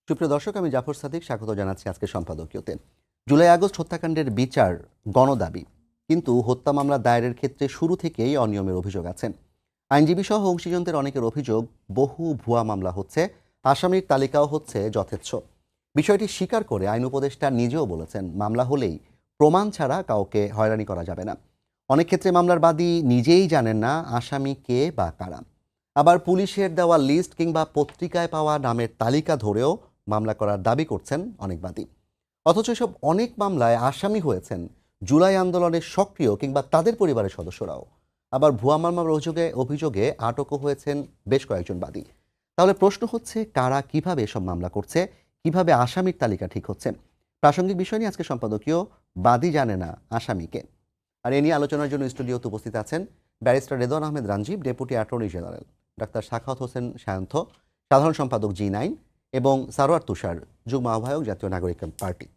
সুপ্রিয় দর্শক, আমি জাফর সাদিক স্বাগত জানাচ্ছি আজকে সম্পাদকীয়তে। জুলাই আগস্ট হত্যাকাণ্ডের বিচার গণদাবি, কিন্তু হত্যা মামলা দায়েরের ক্ষেত্রে শুরু থেকেই অনিয়মের অভিযোগ আছে। আইনজীবী সহ অংশীজনদের অনেকের অভিযোগ, বহু ভুয়া মামলা হচ্ছে, আসামির তালিকাও হচ্ছে যথেচ্ছ। বিষয়টি স্বীকার করে আইন উপদেষ্টা নিজেও বলেছেন, মামলা হলেই প্রমাণ ছাড়া কাউকে হয়রানি করা যাবে না। অনেক ক্ষেত্রে মামলার বাদী নিজেই জানেন না আসামি কে বা কারা। আবার পুলিশের দেওয়া লিস্ট কিংবা পত্রিকায় পাওয়া নামের তালিকা ধরেও মামলা করার দাবি করছেন অনেক বাদী। অথচ এসব অনেক মামলায় আসামি হয়েছেন জুলাই আন্দোলনের সক্রিয় কিংবা তাদের পরিবারের সদস্যরাও। আবার ভুয়া মামলার অভিযোগে আটকও হয়েছেন বেশ কয়েকজন বাদী। তাহলে প্রশ্ন হচ্ছে, কারা কিভাবে এসব মামলা করছে, কিভাবে আসামির তালিকা ঠিক হচ্ছে? প্রাসঙ্গিক বিষয় নিয়ে আজকে সম্পাদকীয় বাদী জানে না আসামিকে। আর এ নিয়ে আলোচনার জন্য স্টুডিওতে উপস্থিত আছেন barrister Redwan Ahmed Ranjib, deputy attorney general, ডাক্তার সাখাওয়াত হোসেন সায়ন্থ, সাধারণ সম্পাদক G9, এবং সারোয়ার তুষার, যুগ্ম আহ্বায়ক, জাতীয় নাগরিক পার্টি।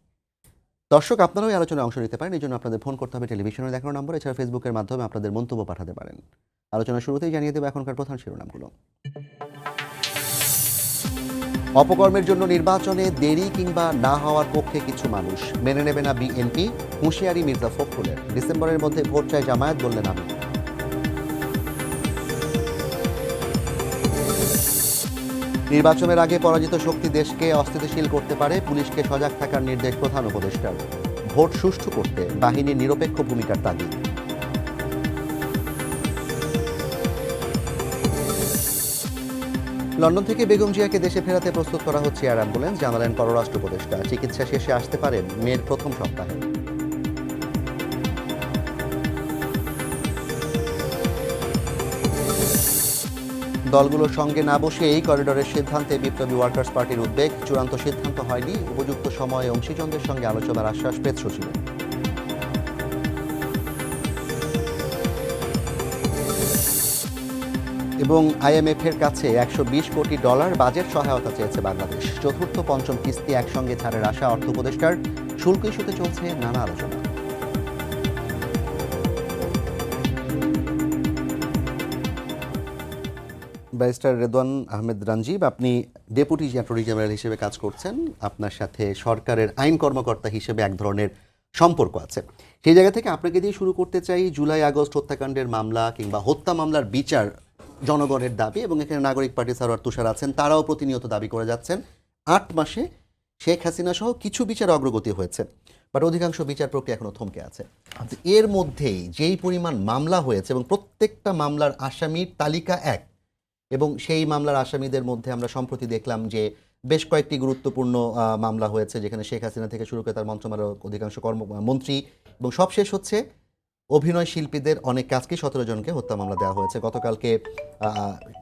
দর্শক, আপনারাও এই আলোচনায় অংশ নিতে পারেন। এই জন্য আপনাদের ফোন করতে হবে টেলিভিশনে দেখানো নম্বর, এছাড়া ফেসবুকের মাধ্যমে আপনাদের মন্তব্য পাঠাতে পারেন। আলোচনা শুরুতেই জানিয়ে দেবো এখনকার প্রধান শিরোনামগুলো। অপকর্মের জন্য নির্বাচনে দেরি কিংবা না হওয়ার পক্ষে কিছু মানুষ, মেনে নেবে না বিএনপি, হুঁশিয়ারি মির্জা ফখরুলের। ডিসেম্বরের মধ্যে ভোট চায় জামায়াত, বললেন আমি। নির্বাচনের আগে পরাজিত শক্তি দেশকে অস্থিতিশীল করতে পারে, পুলিশকে সজাগ থাকার নির্দেশ প্রধান উপদেষ্টার। ভোট সুষ্ঠু করতে বাহিনীর নিরপেক্ষ ভূমিকার তাগিদ। লন্ডন থেকে বেগম জিয়াকে দেশে ফেরাতে প্রস্তুত করা হচ্ছে এয়ার অ্যাম্বুলেন্স, জানালেন পররাষ্ট্র উপদেষ্টা। চিকিৎসা শেষে আসতে পারেন মের প্রথম সপ্তাহে। দলগুলোর সঙ্গে না বসে এই করিডোরের সিদ্ধান্তে বিপ্লবী ওয়ার্কার্স পার্টির উদ্বেগ। চূড়ান্ত সিদ্ধান্ত হয়নি, উপযুক্ত সময়ে অংশীজনদের সঙ্গে আলোচনার আশ্বাস পেট সচিবের। এবং IMF এর কাছে $120 কোটি বাজেট সহায়তা চেয়েছে বাংলাদেশ। চতুর্থ পঞ্চম কিস্তি একসঙ্গে ছাড়ের আশা অর্থ উপদেষ্টার। শুল্ক ইস্যুতে চলছে নানা আলোচনা। ব্যারিস্টার রেদওয়ান আহমেদ রাঞ্জিব, আপনি ডেপুটি অ্যাটর্নি জেনারেল হিসেবে কাজ করছেন। আপনার সাথে সরকারের আইন কর্মকর্তা হিসেবে এক ধরনের সম্পর্ক আছে। সেই জায়গা থেকে আপনাকে দিয়ে শুরু করতে চাই। জুলাই আগস্ট হত্যাকাণ্ডের মামলা কিংবা হত্যা মামলার বিচার জনগণের দাবি, এবং এখানে নাগরিক পার্টি সারোয়ার তুষার আছেন, তারাও প্রতিনিয়ত দাবি করে যাচ্ছেন 8 মাসে শেখ হাসিনা সহ কিছু বিচার অগ্রগতি হয়েছে, বাট অধিকাংশ বিচার প্রক্রিয়া এখনো থমকে আছে। এর মধ্যেই যেই পরিমাণ মামলা হয়েছে এবং প্রত্যেকটা মামলার আসামির তালিকা এক, এবং সেই মামলার আসামিদের মধ্যে আমরা সম্প্রতি দেখলাম যে বেশ কয়েকটি গুরুত্বপূর্ণ মামলা হয়েছে, যেখানে শেখ হাসিনা থেকে শুরু করে তার মন্ত্রণালয়ের অধিকাংশ মন্ত্রী, এবং সবশেষ হচ্ছে অভিনয় শিল্পীদের অনেক কাজকে 17 জনকে হত্যা মামলা দেওয়া হয়েছে। গতকালকে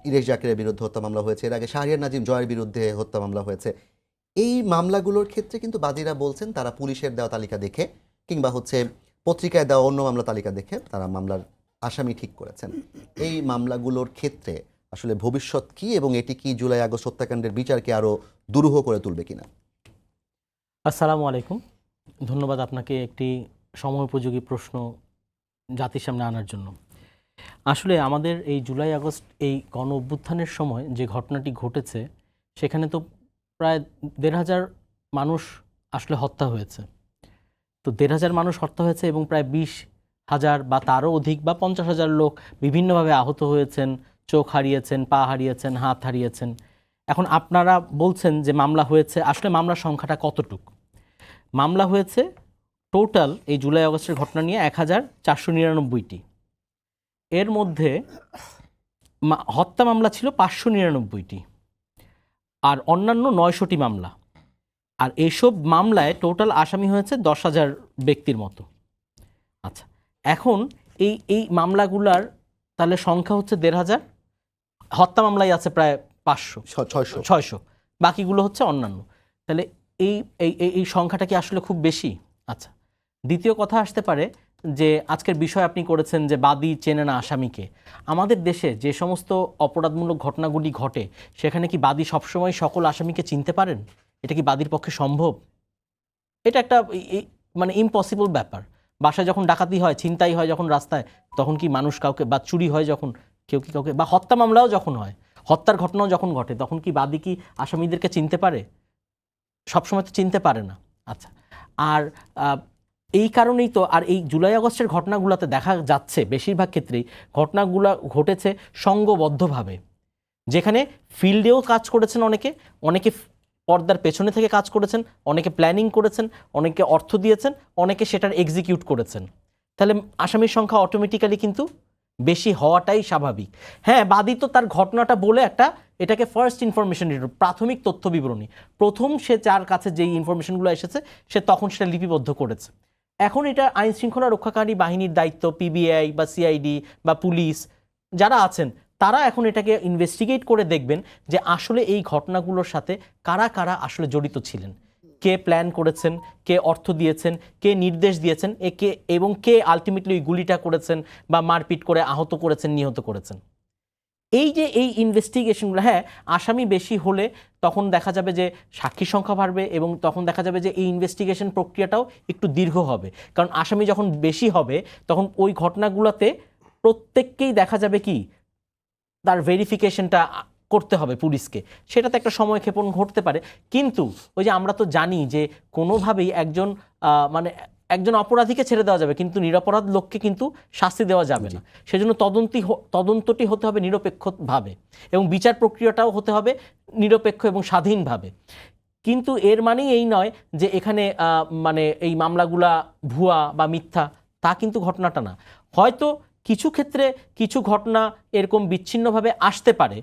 ইরেশ জাকিরের বিরুদ্ধে হত্যা মামলা হয়েছে, এর আগে শাহরিয়ার নাজিম জয়ের বিরুদ্ধে হত্যা মামলা হয়েছে। এই মামলাগুলোর ক্ষেত্রে কিন্তু বাদীরা বলছেন তারা পুলিশের দেওয়া তালিকা দেখে কিংবা হচ্ছে পত্রিকায় দেওয়া অন্য মামলা তালিকা দেখে তারা মামলার আসামি ঠিক করেছেন। এই মামলাগুলোর ক্ষেত্রে আসলে ভবিষ্যৎ কি, এবং এটি কি জুলাই আগস্ট হত্যাকাণ্ডের বিচারকে আরো দুরূহ করে তুলবে কিনা? আসসালামু আলাইকুম। ধন্যবাদ আপনাকে একটি সময়োপযোগী প্রশ্ন জাতির সামনে আনার জন্য। আসলে আমাদের এই জুলাই আগস্ট এই গণ অভ্যুত্থানের সময় যে ঘটনাটি ঘটেছে, সেখানে তো প্রায় 1,500 মানুষ আসলে হত্যা হয়েছে। তো 1,500 মানুষ হত্যা হয়েছে এবং প্রায় 20,000 বা তারও অধিক বা 50,000 লোক বিভিন্নভাবে আহত হয়েছেন, চোখ হারিয়েছেন, পা হারিয়েছেন, হাত হারিয়েছেন। এখন আপনারা বলছেন যে মামলা হয়েছে, আসলে মামলার সংখ্যাটা কতটুকু? মামলা হয়েছে টোটাল এই জুলাই আগস্টের ঘটনা নিয়ে 1,499টি। এর মধ্যে হত্যা মামলা ছিল 599টি, আর অন্যান্য 900টি মামলা। আর এসব মামলায় টোটাল আসামি হয়েছে 10,000 ব্যক্তির মতো। আচ্ছা, এখন এই মামলাগুলার তাহলে সংখ্যা হচ্ছে 1,500, হত্যা মামলাই আছে প্রায় 500-600, বাকিগুলো হচ্ছে অন্যান্য। তাহলে এই এই এই সংখ্যাটা কি আসলে খুব বেশি? আচ্ছা, দ্বিতীয় কথা আসতে পারে যে আজকের বিষয় আপনি করেছেন যে বাদী চেনে না আসামিকে। আমাদের দেশে যে সমস্ত অপরাধমূলক ঘটনাগুলি ঘটে, সেখানে কি বাদী সবসময় সকল আসামিকে চিনতে পারেন? এটা কি বাদীর পক্ষে সম্ভব? এটা একটা মানে ইম্পসিবল ব্যাপার। বাসায় যখন ডাকাতি হয়, ছিনতাই হয় যখন রাস্তায়, তখন কি মানুষ কাউকে, বা চুরি হয় যখন কেউ কি কাউকে, বা হত্যা মামলাও যখন হয়, হত্যার ঘটনাও যখন ঘটে, তখন কি বাদী কি আসামিদেরকে চিনতে পারে? সবসময় তো চিনতে পারে না। আচ্ছা, আর এই কারণেই তো আর এই জুলাই আগস্টের ঘটনাগুলোতে দেখা যাচ্ছে বেশিরভাগ ক্ষেত্রেই ঘটনাগুলো ঘটেছে সংঘবদ্ধভাবে, যেখানে ফিল্ডেও কাজ করেছেন অনেকে, অনেকে পর্দার পেছনে থেকে কাজ করেছেন, অনেকে প্ল্যানিং করেছেন, অনেকে অর্থ দিয়েছেন, অনেকে সেটার এক্সিকিউট করেছেন। তাহলে আসামির সংখ্যা অটোমেটিক্যালি কিন্তু বেশি হওয়াটাই স্বাভাবিক। হ্যাঁ, বাদী তো তার ঘটনাটা বলে একটা এটাকে ফার্স্ট ইনফরমেশন, প্রাথমিক তথ্য বিবরণী, প্রথম সে যার কাছে যেই ইনফরমেশনগুলো এসেছে সে তখন সেটা লিপিবদ্ধ করেছে। এখন এটা আইন শৃঙ্খলা রক্ষাকারী বাহিনীর দায়িত্ব, পিবিআই বা সিআইডি বা পুলিশ যারা আছেন তারা এখন এটাকে ইনভেস্টিগেট করে দেখবেন যে আসলে এই ঘটনাগুলোর সাথে কারা কারা আসলে জড়িত ছিলেন, কে প্ল্যান করেছেন, কে অর্থ দিয়েছেন, কে নির্দেশ দিয়েছেন, এবং কে আলটিমেটলি ওই গুলিটা করেছেন বা মারপিট করে আহত করেছেন, নিহত করেছেন। এই যে এই ইনভেস্টিগেশনগুলো, হ্যাঁ আসামি বেশি হলে তখন দেখা যাবে যে সাক্ষীর সংখ্যা বাড়বে এবং তখন দেখা যাবে যে এই ইনভেস্টিগেশন প্রক্রিয়াটাও একটু দীর্ঘ হবে, কারণ আসামি যখন বেশি হবে তখন ওই ঘটনাগুলোতে প্রত্যেককেই দেখা যাবে কি তার ভেরিফিকেশনটা করতে হবে পুলিশকে, সেটাতে একটা সময়ক্ষেপণ ঘটতে পারে। কিন্তু ওই যে আমরা তো জানি যে কোনোভাবেই মানে একজন অপরাধীকে ছেড়ে দেওয়া যাবে কিন্তু নিরপরাধ লোককে কিন্তু শাস্তি দেওয়া যাবে না। সেজন্য তদন্তটি হতে হবে নিরপেক্ষভাবে এবং বিচার প্রক্রিয়াটাও হতে হবে নিরপেক্ষ এবং স্বাধীনভাবে। কিন্তু এর মানেই এই নয় যে এখানে মানে এই মামলাগুলা ভুয়া বা মিথ্যা, তা কিন্তু ঘটনাটা না। হয়তো কিছু ক্ষেত্রে কিছু ঘটনা এরকম বিচ্ছিন্নভাবে আসতে পারে,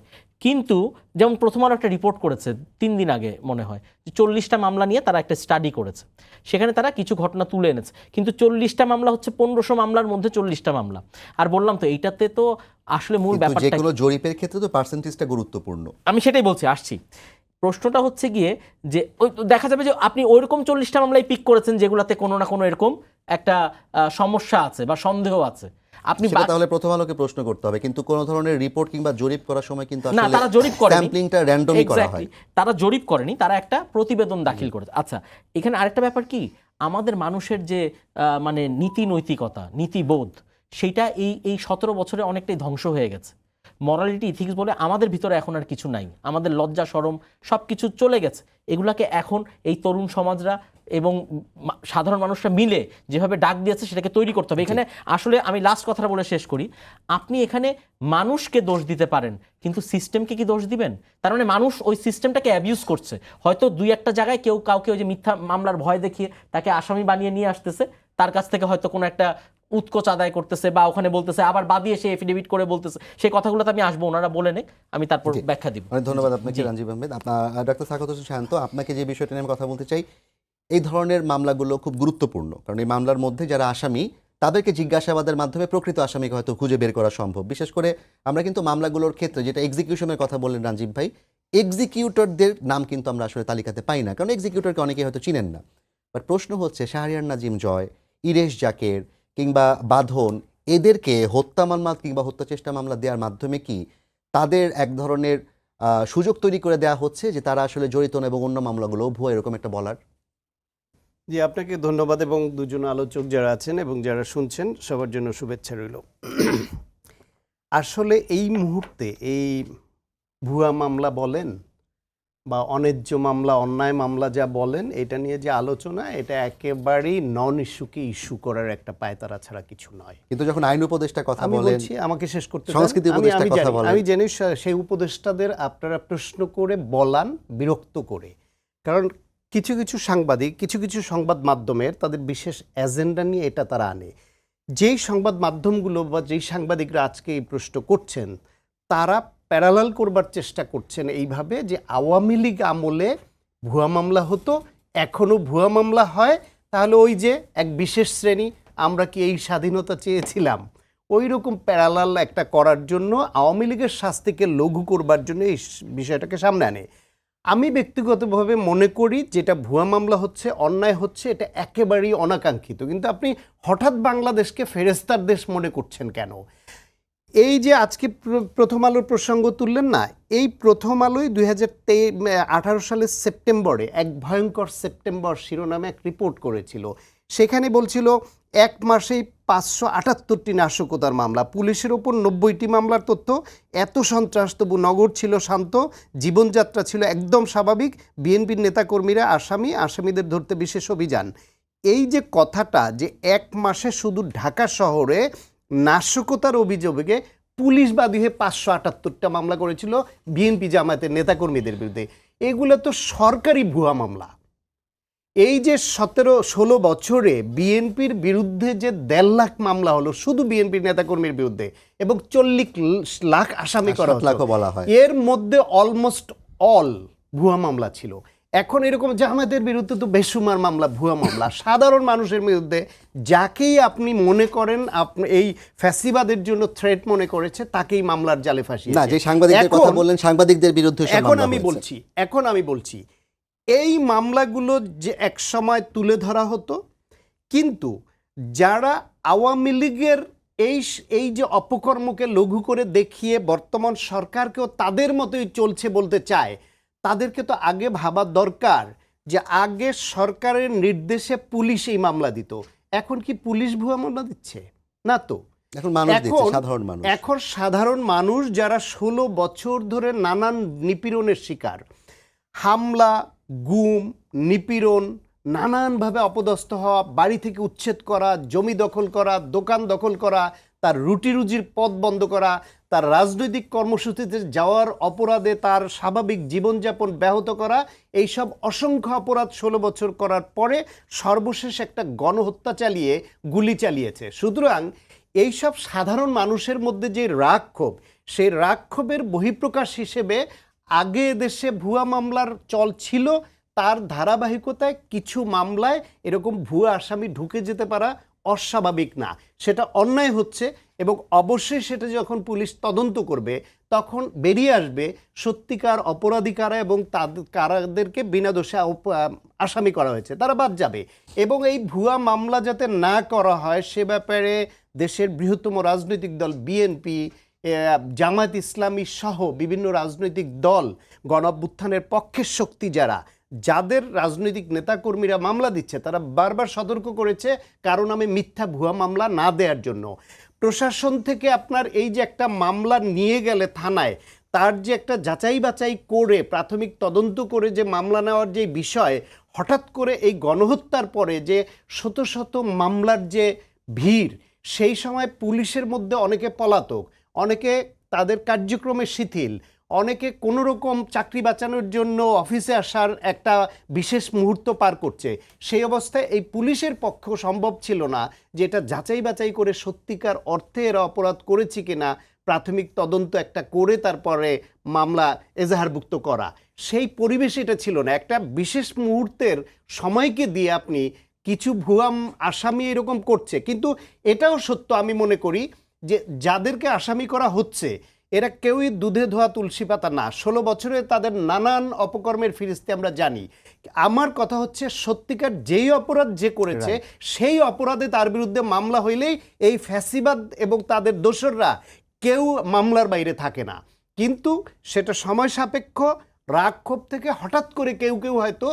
কিন্তু যেমন প্রথম আলো একটা রিপোর্ট করেছে 3 দিন আগে মনে হয় যে 40টা মামলা নিয়ে তারা একটা স্টাডি করেছে, সেখানে তারা কিছু ঘটনা তুলে এনেছে, কিন্তু 40টা মামলা হচ্ছে 1500 মামলার মধ্যে 40টা মামলা। আর বললাম তো এইটাতে তো আসলে মূল ব্যাপারটা যে কোনো জরিপের ক্ষেত্রে তো পার্সেন্টেজটা গুরুত্বপূর্ণ। আমি সেটাই বলছি, আসছি। প্রশ্নটা হচ্ছে গিয়ে যে ওই দেখা যাবে যে আপনি ওইরকম 40টা মামলায় পিক করেছেন যেগুলোতে কোনো না কোনো এরকম একটা সমস্যা আছে বা সন্দেহ আছে। আপনি তাহলে প্রথম আলোকে প্রশ্ন করতে হবে, কিন্তু কোন ধরনের রিপোর্ট কিংবা জরিপ করার সময় কিন্তু না, তারা জরিপ করেনি, স্যাম্পলিংটা র্যান্ডমলি করা হয়। তারা জরিপ করেনি, তারা একটা প্রতিবেদন দাখিল করেছে। আচ্ছা, এখানে আরেকটা ব্যাপার কি, আমাদের মানুষের যে মানে নীতি নৈতিকতা, নীতিবোধ, সেটা এই 17 বছরে অনেকটাই ধ্বংস হয়ে গেছে। মরালিটি ইথিক্স বলে আমাদের ভিতরে এখন আর কিছু নাই, আমাদের লজ্জা শরম সব কিছু চলে গেছে। এগুলাকে এখন এই তরুণ সমাজরা এবং সাধারণ মানুষরা মিলে যেভাবে ডাক দিয়েছে সেটাকে তৈরি করতে হবে। এখানে আসলে আমি লাস্ট কথাটা বলে শেষ করি, আপনি এখানে মানুষকে দোষ দিতে পারেন কিন্তু সিস্টেমকে কি দোষ দিবেন? তার মানে মানুষ ওই সিস্টেমটাকে অ্যাবিউজ করছে। হয়তো 2-1টা জায়গায় কেউ কাউকে ওই যে মিথ্যা মামলার ভয় দেখিয়ে তাকে আসামি বানিয়ে নিয়ে আসতেছে, তার কাছ থেকে হয়তো কোনো একটা উৎকোচ আদায় করতেছে বা ওখানে বলতেছে, আবার বাদী এসে এফিডেভিট করে বলতেছে। সেই কথাগুলোতে আমি আসবো, ওনারা বলে নেক, আমি তারপর ব্যাখ্যা দিব। অনেক ধন্যবাদ আপনাকে রাঞ্জিব আহমেদ। ডক্টর সাখাওয়াত হোসেন শান্ত, আপনাকে যে বিষয়টা নিয়ে আমি কথা বলতে চাই, এই ধরনের মামলাগুলো খুব গুরুত্বপূর্ণ, কারণ এই মামলার মধ্যে যারা আসামি তাদেরকে জিজ্ঞাসাবাদের মাধ্যমে প্রকৃত আসামিকে হয়তো খুঁজে বের করা সম্ভব। বিশেষ করে আমরা কিন্তু মামলাগুলোর ক্ষেত্রে যেটা এক্সিকিউশনের কথা বললেন রাঞ্জিব ভাই, এক্সিকিউটরদের নাম কিন্তু আমরা আসলে তালিকাতে পাই না, কারণ এক্সিকিউটরকে অনেকেই হয়তো চিনেন না। বাট প্রশ্ন হচ্ছে শাহরিয়ার নাজিম জয়, ইরেশ জাকের কিংবা বাঁধন, এদেরকে হত্যা মামলা কিংবা হত্যা চেষ্টা মামলা দেওয়ার মাধ্যমে কি তাদের এক ধরনের সুযোগ তৈরি করে দেওয়া হচ্ছে যে তারা আসলে জড়িত না এবং অন্য মামলাগুলো ভুয়া, এরকম একটা বলার? জি, আপনাকে ধন্যবাদ এবং দুজন আলোচক যারা আছেন এবং যারা শুনছেন সবার জন্য শুভেচ্ছা রইল। আসলে এই মুহূর্তে এই ভুয়া মামলা বলেন বা অন্যায্য মামলা, অন্যায় মামলা যা বলেন, এটা নিয়ে যে আলোচনা, এটা একেবারেই নন ইস্যুকে ইস্যু করার একটা পায়তারা ছাড়া কিছু নয়। কিন্তু যখন আইন উপদেষ্টা কথা আমি বলেন, বলছি, আমাকে শেষ করতে দেন। সংস্কৃতি উপদেষ্টা কথা বলেন, আমি জানি সেই উপদেষ্টাদের আপনারা প্রশ্ন করে বলান, বিরক্ত করে। কারণ কিছু কিছু সাংবাদিক, কিছু কিছু সংবাদ মাধ্যমের তাদের বিশেষ এজেন্ডা নিয়ে এটা তারা আনে। যেই সংবাদ মাধ্যমগুলো বা যেই সাংবাদিকরা আজকে এই প্রশ্ন করছেন, তারা প্যারালাল করবার চেষ্টা করছেন এইভাবে যে আওয়ামী লীগ আমলে ভুয়া মামলা হতো, এখনও ভুয়া মামলা হয়, তাহলে ওই যে এক বিশেষ শ্রেণী, আমরা কি এই স্বাধীনতা চেয়েছিলাম, ওই রকম প্যারালাল একটা করার জন্য, আওয়ামী লীগের শাস্তিকে লঘু করবার জন্য এই বিষয়টাকে সামনে আনে। আমি ব্যক্তিগতভাবে মনে করি যেটা ভুয়া মামলা হচ্ছে, অন্যায় হচ্ছে, এটা একেবারেই অনাকাঙ্ক্ষিত। কিন্তু আপনি হঠাৎ বাংলাদেশকে ফেরেস্তার দেশ মনে করছেন কেন? এই যে আজকে প্রথম আলোর প্রসঙ্গ তুললেন না, এই প্রথম আলোয় 2018 সালের সেপ্টেম্বরে এক ভয়ঙ্কর সেপ্টেম্বর শিরোনামে এক রিপোর্ট করেছিল। সেখানে বলছিল এক মাসেই 578টি নাশকতার মামলা, পুলিশের ওপর 90টি মামলার তথ্য। এত সন্ত্রাস, তবু নগর ছিল শান্ত, জীবনযাত্রা ছিল একদম স্বাভাবিক। বিএনপির নেতাকর্মীরা আসামিদের ধরতে বিশেষ অভিযান। এই যে কথাটা, যে এক মাসে শুধু ঢাকা শহরে নাশকতার অভিযোগে পুলিশ বাদী হয়ে 578টা মামলা করেছিল বিএনপি জামায়াতের নেতাকর্মীদের বিরুদ্ধে, এগুলো তো সরকারি ভুয়া মামলা। এই যে 17-16 বছরে বিএনপির বিরুদ্ধে যে 1.5 লাখ মামলা হলো শুধু বিএনপির নেতাকর্মীর বিরুদ্ধে, এবং 40 লাখ আসামি করা 7 লাখও বলা হয়। এর মধ্যে অলমোস্ট অল ভুয়া মামলা ছিল। এখন এরকম জামায়াতের বিরুদ্ধে তো বেসুমার মামলা, ভুয়া মামলা। সাধারণ মানুষের বিরুদ্ধে যাকেই আপনি মনে করেন আপনি এই ফ্যাসিবাদের জন্য থ্রেট মনে করেছে, তাকেই মামলার জালে ফাঁসিয়েছে। না, যে সাংবাদিকদের কথা বললেন, সাংবাদিকদের বিরুদ্ধে সব এখন মামলা আমি হয়েছে। বলছি এই মামলাগুলো যে এক সময় তুলে ধরা হতো, কিন্তু যারা আওয়ামী লীগের এই যে অপকর্মকে লঘু করে দেখিয়ে বর্তমান সরকারকেও তাদের মতোই চলছে বলতে চায়, তাদেরকে তো আগে ভাবার দরকার যে আগে সরকারের নির্দেশে পুলিশ এই মামলা দিত। এখন কি পুলিশ ভুয়া মামলা দিচ্ছে? না তো। এখন মানুষ দিচ্ছে, সাধারণ মানুষ। এখন সাধারণ মানুষ যারা 16 বছর ধরে নানান নিপীড়নের শিকার, হামলা, গুম, নিপীড়ন, নানানভাবে অপদস্থ হওয়া, বাড়ি থেকে উচ্ছেদ করা, জমি দখল করা, দোকান দখল করা, তার রুটি রুজির পথ বন্ধ করা, তার রাজনৈতিক কর্মসূচিতে যাওয়ার অপরাধে তার স্বাভাবিক জীবনযাপন ব্যাহত করা, এইসব অসংখ্য অপরাধ 16 বছর করার পরে সর্বশেষ একটা গণহত্যা চালিয়ে গুলি চালিয়েছে। সুতরাং এইসব সাধারণ মানুষের মধ্যে যে রাগ ক্ষোভ, সেই রাগ ক্ষোভের বহিঃপ্রকাশ হিসেবে আগে দেশে ভুয়া মামলার চল ছিল, তার ধারাবাহিকতায় কিছু মামলায় এরকম ভুয়া আসামি ঢুকে যেতে পারা অস্বাভাবিক না, সেটা অন্যায় হচ্ছে। এবং অবশ্যই সেটা যখন পুলিশ তদন্ত করবে তখন বেরিয়ে আসবে সত্যিকার অপরাধী কারা এবং কারাদেরকে বিনা দোষে আসামি করা হয়েছে তারা বাদ যাবে। এবং এই ভুয়া মামলা যাতে না করা হয় সে ব্যাপারে দেশের বৃহত্তম রাজনৈতিক দল বিএনপি, জামায়াত ইসলামী সহ বিভিন্ন রাজনৈতিক দল, গণঅভ্যুত্থানের পক্ষের শক্তি যাদের রাজনৈতিক নেতাকর্মীরা মামলা দিচ্ছে, তারা বারবার সতর্ক করেছে কারণ আমি মিথ্যা ভুয়া মামলা না দেওয়ার জন্য। প্রশাসন থেকে আপনার এই যে একটা মামলা নিয়ে গেলে থানায়, তার যে একটা যাচাই বাছাই করে প্রাথমিক তদন্ত করে যে মামলা নেওয়ার যে বিষয়, হঠাৎ করে এই গণহত্যার পরে যে শত শত মামলার যে ভিড়, সেই সময় পুলিশের মধ্যে অনেকে পলাতক, অনেকে তাদের কার্যক্রমে শিথিল, অনেকে কোনো রকম চাকরি বাঁচানোর জন্য অফিসে আসার একটা বিশেষ মুহূর্ত পার করছে। সেই অবস্থায় এই পুলিশের পক্ষ সম্ভব ছিল না যে এটা যাচাই বাছাই করে সত্যিকার অর্থে এরা অপরাধ করেছে কিনা প্রাথমিক তদন্ত একটা করে তারপরে মামলা এজাহারভুক্ত করা। সেই পরিবেশ এটা ছিল না। একটা বিশেষ মুহূর্তের সময়কে দিয়ে আপনি কিছু ভুয়া আসামি এরকম করছে। কিন্তু এটাও সত্য, আমি মনে করি যে যাদেরকে আসামি করা হচ্ছে এরা কেউই দুধে ধোয়া তুলসী পাতা না। 16 বছরে তাদের নানান অপকর্মের ফিরিস্তি আমরা জানি। আমার কথা হচ্ছে সত্যিকার যেই অপরাধ যে করেছে সেই অপরাধে তার বিরুদ্ধে মামলা হইলেই এই ফ্যাসিবাদ এবং তাদের দোসররা কেউ মামলার বাইরে থাকে না। কিন্তু সেটা সময় সাপেক্ষ, রাগ ক্ষোভ থেকে হঠাৎ করে কেউ কেউ হয়তো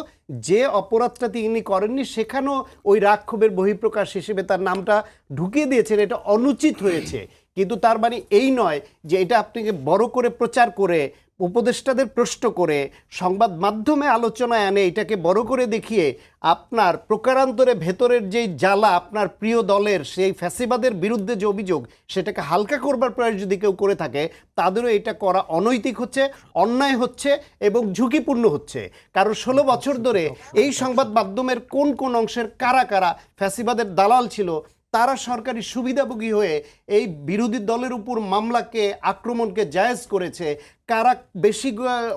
যে অপরাধটা তিনি করেননি সেখানেও ওই রাগ ক্ষোভের বহিঃপ্রকাশ হিসেবে তার নামটা ঢুকিয়ে দিয়েছেন। এটা অনুচিত হয়েছে, কিন্তু তার মানে এই নয় যে এটা আপনাকে বড় করে প্রচার করে, উপদেষ্টাদের প্রশ্ন করে, সংবাদ মাধ্যমে আলোচনায় আনে, এটাকে বড় করে দেখিয়ে আপনার প্রকারান্তরে ভেতরের যেই জ্বালা আপনার প্রিয় দলের সেই ফ্যাসিবাদের বিরুদ্ধে যে অভিযোগ, সেটাকে হালকা করবার প্রয়াস যদি কেউ করে থাকে, তাদেরও এটা করা অনৈতিক হচ্ছে, অন্যায় হচ্ছে এবং ঝুঁকিপূর্ণ হচ্ছে। কারণ 16 বছর ধরে এই সংবাদ মাধ্যমের কোন কোন অংশের কারা কারা ফ্যাসিবাদের দালাল ছিল, তারা সরকারি সুবিধাভোগী হয়ে এই বিরোধী দলের উপর মামলাকে, আক্রমণকে জায়েজ করেছে, কারা বেশি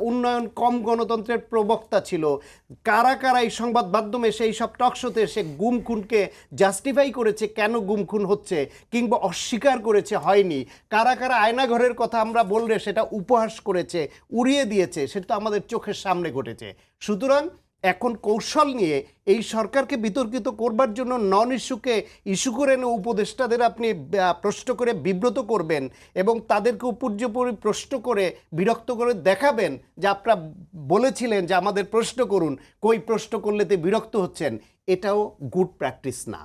উন্নয়ন কম গণতন্ত্রের প্রবক্তা ছিল, কারা কারা এই সংবাদ মাধ্যমে সেই সব টকশোতে সে গুম খুনকে জাস্টিফাই করেছে কেন গুম খুন হচ্ছে, কিংবা অস্বীকার করেছে হয়নি, কারা কারা আয়নাঘরের কথা আমরা বললে সেটা উপহাস করেছে, উড়িয়ে দিয়েছে, সেটা তো আমাদের চোখের সামনে ঘটেছে। সুতরাং এখন কৌশল নিয়ে এই সরকারকে বিতর্কিত করবার জন্য নন ইস্যুকে ইস্যু করে এনে উপদেষ্টাদের আপনি প্রশ্ন করে বিব্রত করবেন এবং তাদেরকে উপর্যুপরি প্রশ্ন করে বিরক্ত করে দেখাবেন যে আপনারা বলেছিলেন যে আমাদের প্রশ্ন করুন, কই প্রশ্ন করলে তো বিরক্ত হচ্ছেন, এটাও গুড প্র্যাকটিস না।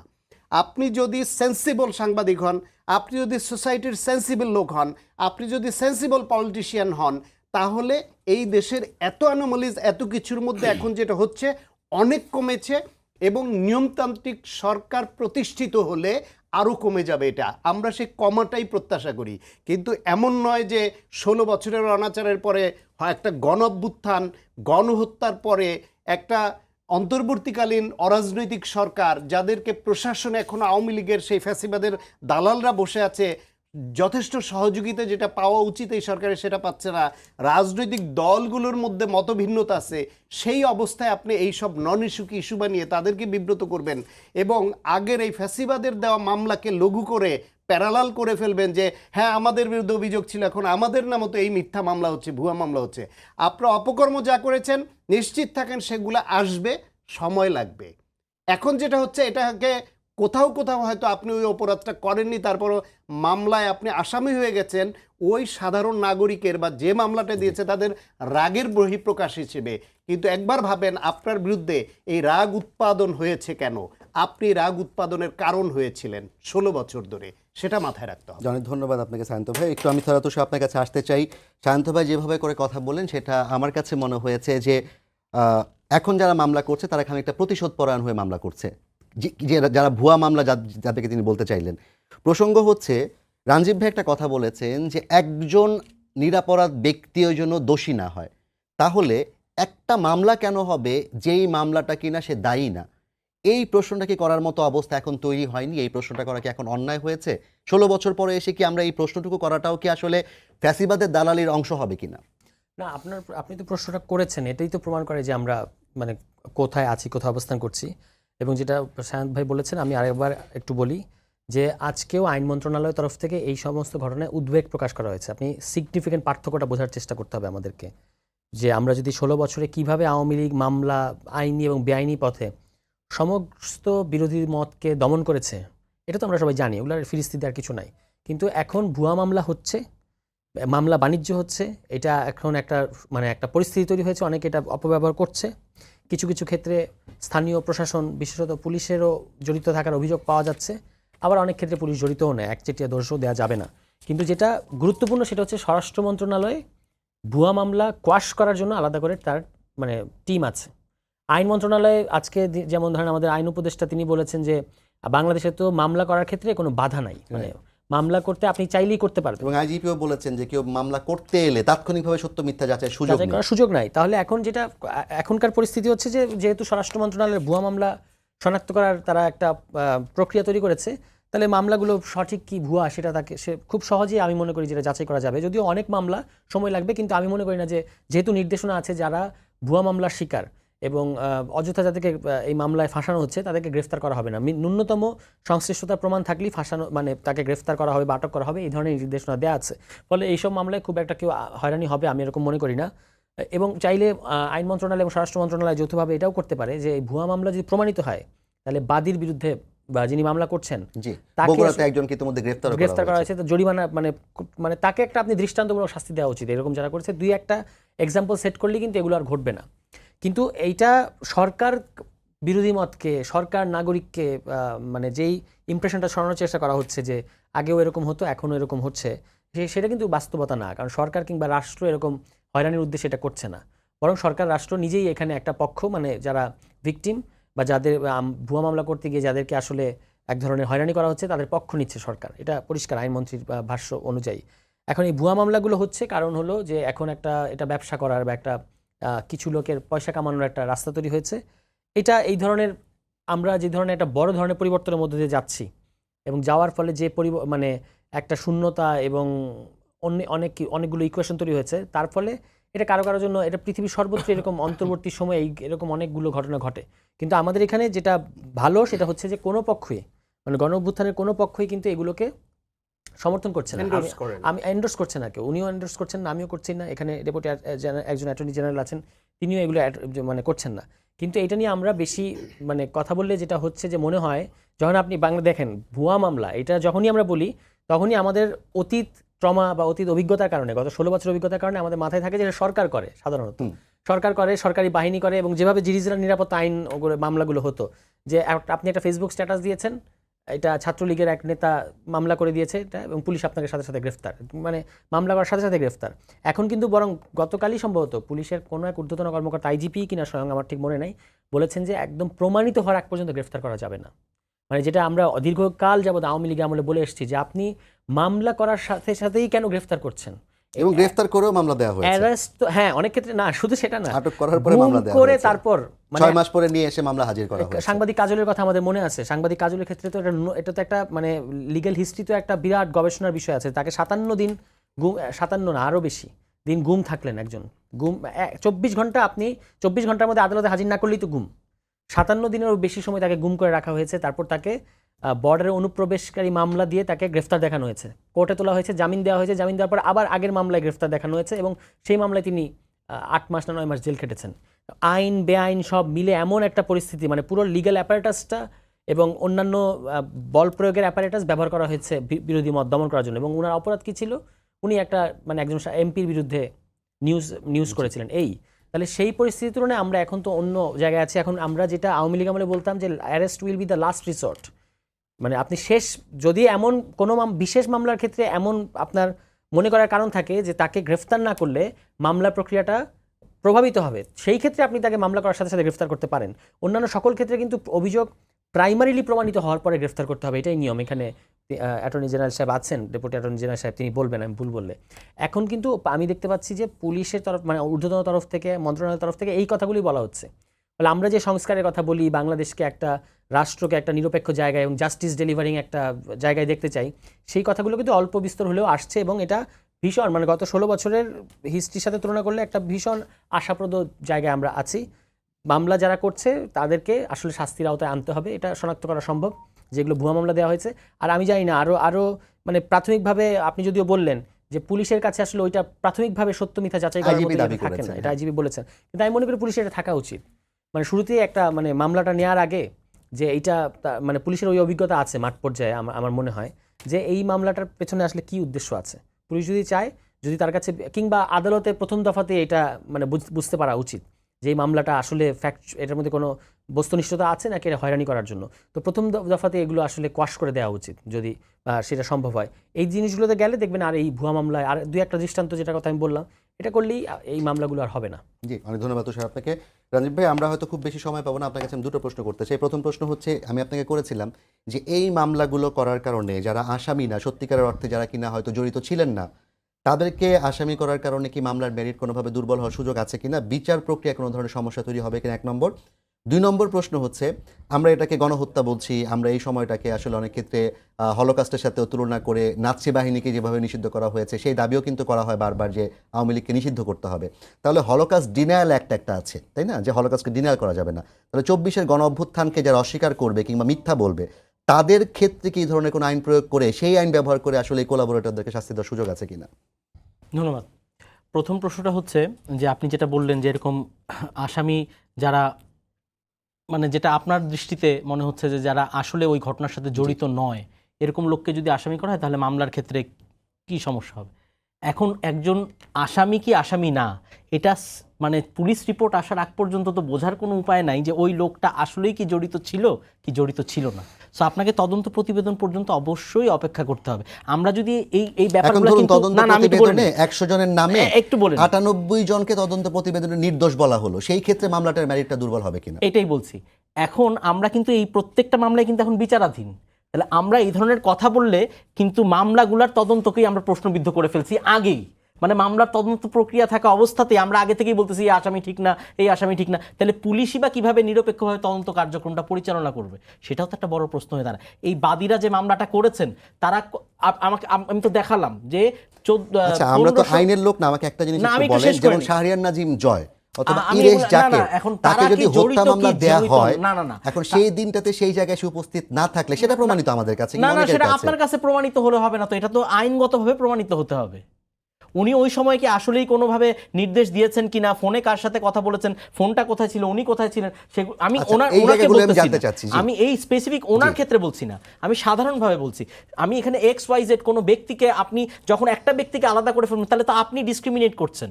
আপনি যদি সেন্সিবল সাংবাদিক হন, আপনি যদি সোসাইটির সেন্সিবল লোক হন, আপনি যদি সেন্সিবল পলিটিশিয়ান হন, তাহলে এই দেশের এত অ্যানোমালিজ, এত কিছুর মধ্যে এখন যেটা হচ্ছে অনেক কমেছে, এবং নিয়মতান্ত্রিক সরকার প্রতিষ্ঠিত হলে আরও কমে যাবে। এটা আমরা সেই কমাটাই প্রত্যাশা করি। কিন্তু এমন নয় যে 16 বছরের অনাচারের পরে হয় একটা গণ অভ্যুত্থান, গণহত্যার পরে একটা অন্তর্বর্তীকালীন অরাজনৈতিক সরকার, যাদেরকে প্রশাসনে এখন আওয়ামী লীগের সেই ফ্যাসিবাদের দালালরা বসে আছে, যথেষ্ট সহযোগিতা যেটা পাওয়া উচিত এই সরকারের সেটা পাচ্ছে না, রাজনৈতিক দলগুলোর মধ্যে মতভিন্নতা আছে, সেই অবস্থায় আপনি এই সব নন ইস্যুকে ইস্যু বানিয়ে তাদেরকে বিব্রত করবেন এবং আগের এই ফ্যাসিবাদের দেওয়া মামলাকে লঘু করে প্যারালাল করে ফেলবেন যে হ্যাঁ আমাদের বিরুদ্ধে অভিযোগ ছিল, এখন আমাদের নামে তো এই মিথ্যা মামলা হচ্ছে, ভুয়া মামলা হচ্ছে। আপনারা অপকর্ম যা করেছেন নিশ্চিত থাকেন সেগুলো আসবে, সময় লাগবে। এখন যেটা হচ্ছে এটাকে কোথাও কোথাও হয়তো আপনি ওই অপরাধটা করেননি, তারপরও মামলায় আপনি আসামি হয়ে গেছেন, ওই সাধারণ নাগরিকের বা যে মামলাটা দিয়েছে তাদের রাগের বহিঃপ্রকাশ হিসেবে। কিন্তু একবার ভাবেন আপনার বিরুদ্ধে এই রাগ উৎপাদন হয়েছে কেন, আপনি রাগ উৎপাদনের কারণ হয়েছিলেন 16 বছর ধরে, সেটা মাথায় রাখতে হবে। অনেক ধন্যবাদ আপনাকে সায়ন্ত ভাই। একটু আমি তো আপনার কাছে আসতে চাই। সায়ন্ত ভাই যেভাবে করে কথা বললেন সেটা আমার কাছে মনে হয়েছে যে এখন যারা মামলা করছে তারা খানিকটা প্রতিশোধ পরায়ণ হয়ে মামলা করছে, যারা ভুয়া মামলা যাদেরকে তিনি বলতে চাইলেন। প্রসঙ্গ হচ্ছে রাঞ্জিব ভাই একটা কথা বলেছেন যে একজন নিরপরাধ ব্যক্তিও যেন দোষী না হয়, তাহলে একটা মামলা কেন হবে যেই মামলাটা কিনা সে দায়ী না? এই প্রশ্নটা কি করার মতো অবস্থা এখন তৈরি হয়নি? এই প্রশ্নটা করা কি এখন অন্যায় হয়েছে? 16 বছর পরে এসে কি আমরা এই প্রশ্নটুকু করাটাও কি আসলে ফ্যাসিবাদের দালালির অংশ হবে কিনা? না, আপনি তো প্রশ্নটা করেছেন, এটাই তো প্রমাণ করে যে আমরা মানে কোথায় আছি, কোথায় অবস্থান করছি। এবং যেটা সায়ন্ত ভাই বলেছেন, আমি আরেকবার একটু বলি যে আজকেও আইন মন্ত্রণালয়ের তরফ থেকে এই সমস্ত ঘটনায় উদ্বেগ প্রকাশ করা হয়েছে। আপনি সিগনিফিকেন্ট পার্থক্যটা বোঝার চেষ্টা করতে হবে আমাদেরকে, যে আমরা যদি 16 বছরে কিভাবে আওয়ামী লীগ মামলা আইনি এবং বেআইনি পথে সমস্ত বিরোধী মতকে দমন করেছে, এটা তো আমরা সবাই জানি, ওগুলোর ফিরিস্তি দেওয়ার কিছু নাই। কিন্তু এখন ভুয়া মামলা হচ্ছে, মামলা বাণিজ্য হচ্ছে, এটা এখন একটা পরিস্থিতি তৈরি হয়েছে, অনেকে এটা অপব্যবহার করছে। কিছু কিছু ক্ষেত্রে স্থানীয় প্রশাসন বিশেষত পুলিশেরও জড়িত থাকার অভিযোগ পাওয়া যাচ্ছে, আবার অনেক ক্ষেত্রে পুলিশ জড়িতও নেয়, একচেটিয়া দোষও দেওয়া যাবে না। কিন্তু যেটা গুরুত্বপূর্ণ সেটা হচ্ছে স্বরাষ্ট্র মন্ত্রণালয়ে ভুয়া মামলা কোয়াশ করার জন্য আলাদা করে তার টিম আছে। আইন মন্ত্রণালয়ে আজকে যেমন ধরেন আমাদের আইন উপদেষ্টা তিনি বলেছেন যে বাংলাদেশে তো মামলা করার ক্ষেত্রে কোনো বাধা নাই, মামলা করতে আপনি চাইলেই করতে পারবেন। এবং আইজিপিও বলেছেন যে কেউ মামলা করতে এলে তাৎক্ষণিকভাবে সত্য মিথ্যা যাচাইয়ের সুযোগ নাই। তাহলে এখন যেটা এখনকার পরিস্থিতি হচ্ছে যে যেহেতু স্বরাষ্ট্র মন্ত্রণালয়ের ভুয়া মামলা শনাক্ত করার তারা একটা প্রক্রিয়া তৈরি করেছে, তাহলে মামলাগুলো সঠিক কি ভুয়া সেটা সে খুব সহজেই আমি মনে করি যেটা যাচাই করা যাবে। যদিও অনেক মামলা সময় লাগবে, কিন্তু আমি মনে করি না যে যেহেতু নির্দেশনা আছে যারা ভুয়া মামলার শিকার এবং অযথা যাদেরকে এই মামলায় ফাঁসানো হচ্ছে তাদেরকে গ্রেফতার করা হবে না, ন্যূনতম সংশ্লিষ্টতার প্রমাণ থাকলেই ফাঁসানো তাকে গ্রেফতার করা হবে বা আটক করা হবে, এই ধরনের নির্দেশনা দেওয়া আছে। ফলে এইসব মামলায় খুব একটা কেউ হয়রানি হবে আমি এরকম মনে করি না। এবং চাইলে আইন মন্ত্রণালয় এবং স্বরাষ্ট্র মন্ত্রণালয় যৌথভাবে এটাও করতে পারে যে এই ভুয়া মামলা যদি প্রমাণিত হয় তাহলে বাদীর বিরুদ্ধে বা যিনি মামলা করছেন গ্রেফতার করা হয়েছে, তো জরিমানা তাকে একটা আপনি দৃষ্টান্তমূলক শাস্তি দেওয়া উচিত। এরকম যারা করেছে 2-1টা এক্সাম্পল সেট করলে কিন্তু এগুলো আর ঘটবে না। কিন্তু এইটা সরকার বিরোধী মতকে, সরকার নাগরিককে যেই ইমপ্রেশনটা সরানোর চেষ্টা করা হচ্ছে যে আগেও এরকম হতো এখনও এরকম হচ্ছে, সেটা কিন্তু বাস্তবতা না। কারণ সরকার কিংবা রাষ্ট্র এরকম হয়রানির উদ্দেশ্যে এটা করছে না, বরং সরকার রাষ্ট্র নিজেই এখানে একটা পক্ষ, যারা ভিকটিম বা যাদের ভুয়া মামলা করতে গিয়ে যাদেরকে আসলে এক ধরনের হয়রানি করা হচ্ছে তাদের পক্ষ নিচ্ছে সরকার। এটা পরিষ্কার আইনমন্ত্রীর ভাষ্য অনুযায়ী। এখন এই ভুয়া মামলাগুলো হচ্ছে কারণ হলো যে এখন এটা ব্যবসা করার বা একটা কিছু লোকের পয়সা কামানোর একটা রাস্তা তৈরি হয়েছে। এটা এই ধরনের আমরা যে ধরনের একটা বড় ধরনের পরিবর্তনের মধ্যে দিয়ে যাচ্ছি এবং যাওয়ার ফলে যে একটা শূন্যতা এবং অনেকগুলো ইকুয়েশন তৈরি হয়েছে, তার ফলে এটা কারো জন্য এটা পৃথিবীর সর্বত্র এরকম অন্তর্বর্তী সময়ে এরকম অনেকগুলো ঘটনা ঘটে। কিন্তু আমাদের এখানে যেটা ভালো সেটা হচ্ছে যে কোনো পক্ষই গণ অভ্যুত্থানের কোনো পক্ষই কিন্তু এগুলোকে সমর্থন করছে না, আমি এন্ডোর্স করছে না, কেউ উনিও এন্ডোর্স করছেন না, আমিও করছি না, এখানে ডেপুটি একজন অ্যাটর্নি জেনারেল আছেন তিনিও এগুলো করছেন না। কিন্তু এটা নিয়ে আমরা বেশি কথা বললে যেটা হচ্ছে যে মনে হয় যখন আপনি বাংলা দেখেন ভুয়া মামলা, এটা যখনই আমরা বলি তখনই আমাদের অতীত ট্রমা বা অতীত অভিজ্ঞতার কারণে, গত 16 বছর অভিজ্ঞতার কারণে আমাদের মাথায় থাকে যে সরকার করে, সাধারণত সরকার করে, সরকারি বাহিনী করে, এবং যেভাবে জিরিজের নিরাপত্তা আইন মামলাগুলো হতো যে আপনি একটা ফেসবুক স্ট্যাটাস দিয়েছেন, এটা ছাত্রলীগের এক নেতা মামলা করে দিয়েছে এটা, এবং পুলিশ আপনাকে সাথে সাথে গ্রেফতার, মানে মামলা করার সাথে সাথে গ্রেফতার। এখন কিন্তু বরং গতকালই সম্ভবত পুলিশের কোনো এক ঊর্ধ্বতন কর্মকর্তা, আইজিপি কিনা স্বয়ং, আমার ঠিক মনে নাই, বলেছেন যে একদম প্রমাণিত হওয়ার আগ পর্যন্ত গ্রেফতার করা যাবে না। মানে যেটা আমরা দীর্ঘকাল যাবৎ আওয়ামী লীগ আমলে বলে এসেছি যে আপনি মামলা করার সাথে সাথেই কেন গ্রেফতার করছেন, এবং গ্রেফতার করেও মামলা দেওয়া হয়েছে, অ্যারেস্ট তো হ্যাঁ অনেক ক্ষেত্রে না, শুধু সেটা না, আটক করার পরে গুম মামলা দেওয়া করে হয়েছে, তারপর 6 মাস পরে নিয়ে এসে মামলা হাজির করা হয়েছে। সাংবাদিক কাজলের কথা আমাদের মনে আছে, সাংবাদিক কাজলের ক্ষেত্রে তো এটা তো একটা মানে লিগ্যাল হিস্ট্রি, তো একটা বিরাট গবেষণার বিষয় আছে। তাকে 57 দিন গুম, 57 না আরও বেশি দিন গুম থাকলেন একজন, গুম 24 ঘন্টা, আপনি 24 ঘন্টার মধ্যে আদালতে হাজির না করলেই তো গুম। 57 দিনেরও বেশি সময় তাকে গুম করে রাখা হয়েছে, তারপর তাকে বর্ডারে অনুপ্রবেশকারী মামলা দিয়ে তাকে গ্রেফতার দেখানো হয়েছে, কোর্টে তোলা হয়েছে, জামিন দেওয়া হয়েছে, জামিন দেওয়ার পর আবার আগের মামলায় গ্রেফতার দেখানো হয়েছে, এবং সেই মামলায় তিনি 8 মাস না 9 মাস জেল খেটেছেন। আইন বেআইন সব মিলে এমন একটা পরিস্থিতি, মানে পুরো লিগ্যাল অ্যাপারেটাসটা এবং অন্যান্য বল প্রয়োগের অ্যাপারেটাস ব্যবহার করা হয়েছে বিরোধী মত দমন করার জন্য। এবং ওনার অপরাধ কী ছিল, উনি একটা মানে একজন এমপির বিরুদ্ধে নিউজ করেছিলেন। তাহলে সেই পরিস্থিতির তুলনায় আমরা এখন তো অন্য জায়গায় আছি। এখন আমরা যেটা আওয়ামী লীগ আমলে বলতাম যে arrest will be the last resort, মানে আপনি শেষ, যদি এমন কোনো বিশেষ মামলার ক্ষেত্রে এমন আপনার মনে করার কারণ থাকে যে তাকে গ্রেফতার না করলে মামলা প্রক্রিয়াটা প্রভাবিত হবে, সেই ক্ষেত্রে আপনি তাকে মামলা করার সাথে সাথে গ্রেফতার করতে পারেন। অন্যান্য সকল ক্ষেত্রে কিন্তু অভিযোগ প্রাইমারিলি প্রমাণিত হওয়ার পরে গ্রেফতার করতে হবে, এটাই নিয়ম। এখানে অ্যাটর্নি জেনারেল সাহেব আছেন, ডেপুটি অ্যাটর্নি জেনারেল সাহেব, তিনি বলবেন আমি ভুল বললে। এখন কিন্তু আমি দেখতে পাচ্ছি যে পুলিশের তরফ, মানে ঊর্ধ্বতন তরফ থেকে, মন্ত্রণালয়ের তরফ থেকে এই কথাগুলি বলা হচ্ছে। ফলে আমরা যে সংস্কারের কথা বলি, বাংলাদেশকে একটা রাষ্ট্রকে একটা নিরপেক্ষ জায়গায় এবং জাস্টিস ডেলিভারিং একটা জায়গায় দেখতে চাই, সেই কথাগুলো কিন্তু অল্প বিস্তর হলেও আসছে, এবং এটা ভীষণ মানে গত 16 বছরের হিস্ট্রির সাথে তুলনা করলে একটা ভীষণ আশাপ্রদ জায়গায় আমরা আছি। মামলা যারা করছে তাদেরকে আসলে শাস্তির আওতায় আনতে হবে, এটা শনাক্ত করা সম্ভব যেগুলো ভুয়া মামলা দেওয়া হয়েছে। আর আমি জানি না আরও মানে প্রাথমিকভাবে আপনি যদিও বললেন যে পুলিশের কাছে আসলে ওইটা প্রাথমিকভাবে সত্য মিথ্যা যাচাই করার মতো থাকে না, এটা আইজিবি বলেছেন, কিন্তু আমি মনে করি পুলিশের এটা থাকা উচিত। মানে শুরুতেই একটা মানে মামলাটা নেওয়ার আগে যে এইটা মানে পুলিশের ওই অভিজ্ঞতা আছে মাঠ পর্যায়ে, আমার মনে হয় যে এই মামলাটার পেছনে আসলে কি উদ্দেশ্য আছে, পুলিশ যদি চায়, যদি তার কাছে কিংবা আদালতে প্রথম দফাতে এটা মানে বুঝতে পারা উচিত যে এই মামলাটা আসলে ফ্যাক্ট, এটার মধ্যে কোনো বস্তুনিষ্ঠতা আছে নাকি এটা হয়রানি করার জন্য, তো প্রথম দফাতে এগুলো আসলে কোয়াশ করে দেওয়া উচিত যদি সেটা সম্ভব হয়। এই জিনিসগুলোতে গেলে দেখবেন আর এই ভুয়া মামলায় আর দুই একটা দৃষ্টান্ত যেটা কথা আমি বললাম, এটা করলেই এই মামলাগুলো আর হবে না। জি, অনেক ধন্যবাদ তুষার আপনাকে। রাজীব ভাই, আমরা হয়তো খুব বেশি সময় পাবো না, আপনার কাছে আমি দুটো প্রশ্ন করতে চাই। প্রথম প্রশ্ন হচ্ছে, আমি আপনাকে করেছিলাম যে এই মামলাগুলো করার কারণে যারা আসামি না, সত্যিকারের অর্থে যারা কিনা হয়তো জড়িত ছিলেন না, তাদেরকে আসামি করার কারণে কি মামলার মেরিট কোনোভাবে দুর্বল হওয়ার সুযোগ আছে কিনা, বিচার প্রক্রিয়া কোনো ধরনের সমস্যা তৈরি হবে কিনা, 1 নম্বর। 2 নম্বর প্রশ্ন হচ্ছে, আমরা এটাকে গণহত্যা বলছি, আমরা এই সময়টাকে আসলে অনেক ক্ষেত্রে হলোকাস্টের সাথেও তুলনা করে নাৎসি বাহিনীকে যেভাবে নিষিদ্ধ করা হয়েছে সেই দাবিও কিন্তু করা হয় বারবার যে আওয়ামী লীগকে নিষিদ্ধ করতে হবে। তাহলে হলোকাস্ট ডিনায়াল অ্যাক্ট একটা আছে, তাই না, যে হলোকাস্টকে ডিনায়াল করা যাবে না। তাহলে 24-এর গণ অভ্যুত্থানকে যারা অস্বীকার করবে কিংবা মিথ্যা বলবে, তাদের ক্ষেত্রে কি এই ধরনের কোনো আইন প্রয়োগ করে, সেই আইন ব্যবহার করে আসলে এই কোলাবোরেটরদেরকে শাস্তি দেওয়ার সুযোগ আছে কিনা? ধন্যবাদ। প্রথম প্রশ্নটা হচ্ছে যে আপনি যেটা বললেন যে এরকম আসামি যারা, মানে যেটা আপনার দৃষ্টিতে মনে হচ্ছে যে যারা আসলে ওই ঘটনার সাথে জড়িত নয়, এরকম লোককে যদি আসামি করা হয় তাহলে মামলার ক্ষেত্রে কি সমস্যা হবে। এখন একজন আসামি কি আসামি না, এটা মানে পুলিশ রিপোর্ট আসার আগ পর্যন্ত তো বোঝার কোনো উপায় নাই যে ওই লোকটা আসলেই কি জড়িত ছিল কি জড়িত ছিল না। সো আপনাকে তদন্ত প্রতিবেদন পর্যন্ত অবশ্যই অপেক্ষা করতে হবে। আমরা যদি এই ব্যাপারগুলো কিন্তু না না আমি বলি 100 জনের নামে একটু বলেন 98 জনকে তদন্ত প্রতিবেদনে নির্দোষ বলা হলো, সেই ক্ষেত্রে মামলাটার মেরিটটা দুর্বল হবে কিনা, এটাই বলছি। এখন আমরা কিন্তু এই প্রত্যেকটা মামলায় কিন্তু এখন বিচারাধীন, তাহলে আমরা এই ধরনের কথা বললে কিন্তু মামলাগুলোর তদন্তকেই আমরা প্রশ্নবিদ্ধ করে ফেলছি আগেই। মানে মামলার তদন্ত প্রক্রিয়া থাকা অবস্থাতেই আমরা আগে থেকেই বলতেছি এই আসামি ঠিক না, এই আসামি ঠিক না, তাহলে পুলিশই বা কিভাবে নিরপেক্ষভাবে তদন্ত কার্যক্রমটা পরিচালনা করবে, সেটাও তো একটা বড় প্রশ্ন হয়ে দাঁড়ায়। এই বাদীরা যে মামলাটা করেছেন তারা আমাকে, আমি তো দেখালাম যে আচ্ছা আমরা তো আইনের লোক না, আমাকে একটা জিনিস বলেন, যেমন শাহরিয়ার নাজিম জয় অথবা ইরেশ জাকের, তাকে যদি হত্যা মামলা দেয়া হয়, এখন সেই দিনটাতে সেই জায়গায় সে উপস্থিত না থাকলে সেটা প্রমাণিত আমাদের কাছে, না না সেটা আপনার কাছে প্রমাণিত হলে হবে না, তো এটা তো আইনগতভাবে প্রমাণিত হতে হবে। উনি ওই সময় কি আসলেই কোনোভাবে নির্দেশ দিয়েছেন কিনা, ফোনে কার সাথে কথা বলেছেন, ফোনটা কোথায় ছিল, উনি কোথায় ছিলেন, আমি ওনাকে বলতে চাচ্ছি, আমি এই স্পেসিফিক ওনার ক্ষেত্রে বলছি না, আমি সাধারণভাবে বলছি। আমি এখানে XYZ কোনো ব্যক্তিকে, আপনি যখন একটা ব্যক্তিকে আলাদা করে ফেলবেন তাহলে তো আপনি ডিসক্রিমিনেট করছেন,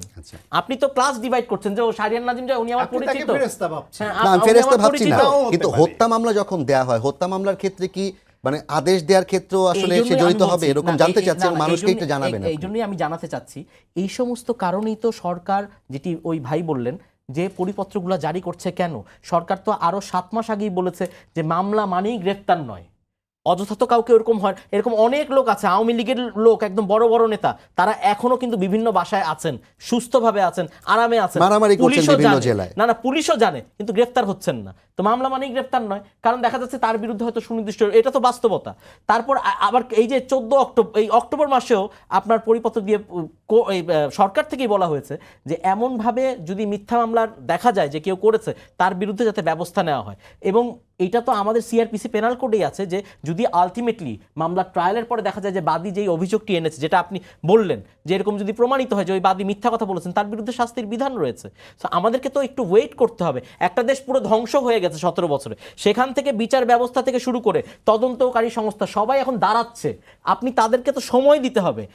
আপনি তো ক্লাস ডিভাইড করছেন যে ও শাহরিয়ার নাজিম যায় উনি আমার পরিচিত, না আমি ফেরেশতা ভাবছি না, কিন্তু হত্যা মামলা যখন দেয়া হয়, হত্যা মামলার ক্ষেত্রে কি মানে আদেশ দেওয়ার ক্ষেত্রেও আসলে এই সে জন্যই জড়িত আমি হবে বলছি, এরকম না, জানতে এই- চাচ্ছি না, এবং না, মানুষকে এই একটু জন্যই- জানাবেন এই জন্যই আমি জানাতে চাচ্ছি এই সমস্ত কারণেই তো সরকার, যেটি ওই ভাই বললেন যে পরিপত্রগুলো জারি করছে কেন, সরকার তো আরো 7 মাস আগেই বলেছে যে মামলা মানেই গ্রেফতার নয়। অযথা তো কাউকে এরকম হয়, এরকম অনেক লোক আছে, আওয়ামী লীগের লোক একদম বড় বড় নেতা, তারা এখনো কিন্তু বিভিন্ন বাসায় আছেন, সুস্থভাবে আছেন, আরামে আছেন, মারামারি করছেন পুলিশও বিভিন্ন জানে। জেলায়। না না, পুলিশও জানে, কিন্তু গ্রেফতার হচ্ছেন না। তো মামলা মানেই গ্রেফতার নয়, কারণ দেখা যাচ্ছে তার বিরুদ্ধে হয়তো সুনির্দিষ্ট, এটা তো বাস্তবতা। তারপর আবার এই যে 14 অক্টোবর, এই অক্টোবর মাসেও আপনার পরিপত্র দিয়ে সরকার থেকেই বলা হয়েছে যে এমনভাবে যদি মিথ্যা মামলার দেখা যায় যে কেউ করেছে, তার বিরুদ্ধে যাতে ব্যবস্থা নেওয়া হয়। এবং এটা তো আমাদের সিআরপিসি পেনাল কোডেই আছে যে যদি আলটিমেটলি মামলার ট্রায়ালের পরে দেখা যায় যে বাদী যেই অভিযোগটি এনেছে, যেটা আপনি বললেন যে এরকম যদি প্রমাণিত হয় যে ওই বাদী মিথ্যা কথা বলেছেন, তার বিরুদ্ধে শাস্তির বিধান রয়েছে। সো আমাদেরকে তো একটু ওয়েট করতে হবে। একটা দেশ পুরো ধ্বংস হয়ে গেছে 17 বছরে, সেখান থেকে বিচার ব্যবস্থা থেকে শুরু করে তদন্তকারী সংস্থা সবাই এখন দাঁড়াচ্ছে, আপনি তাদেরকে তো সময় দিতে হবে।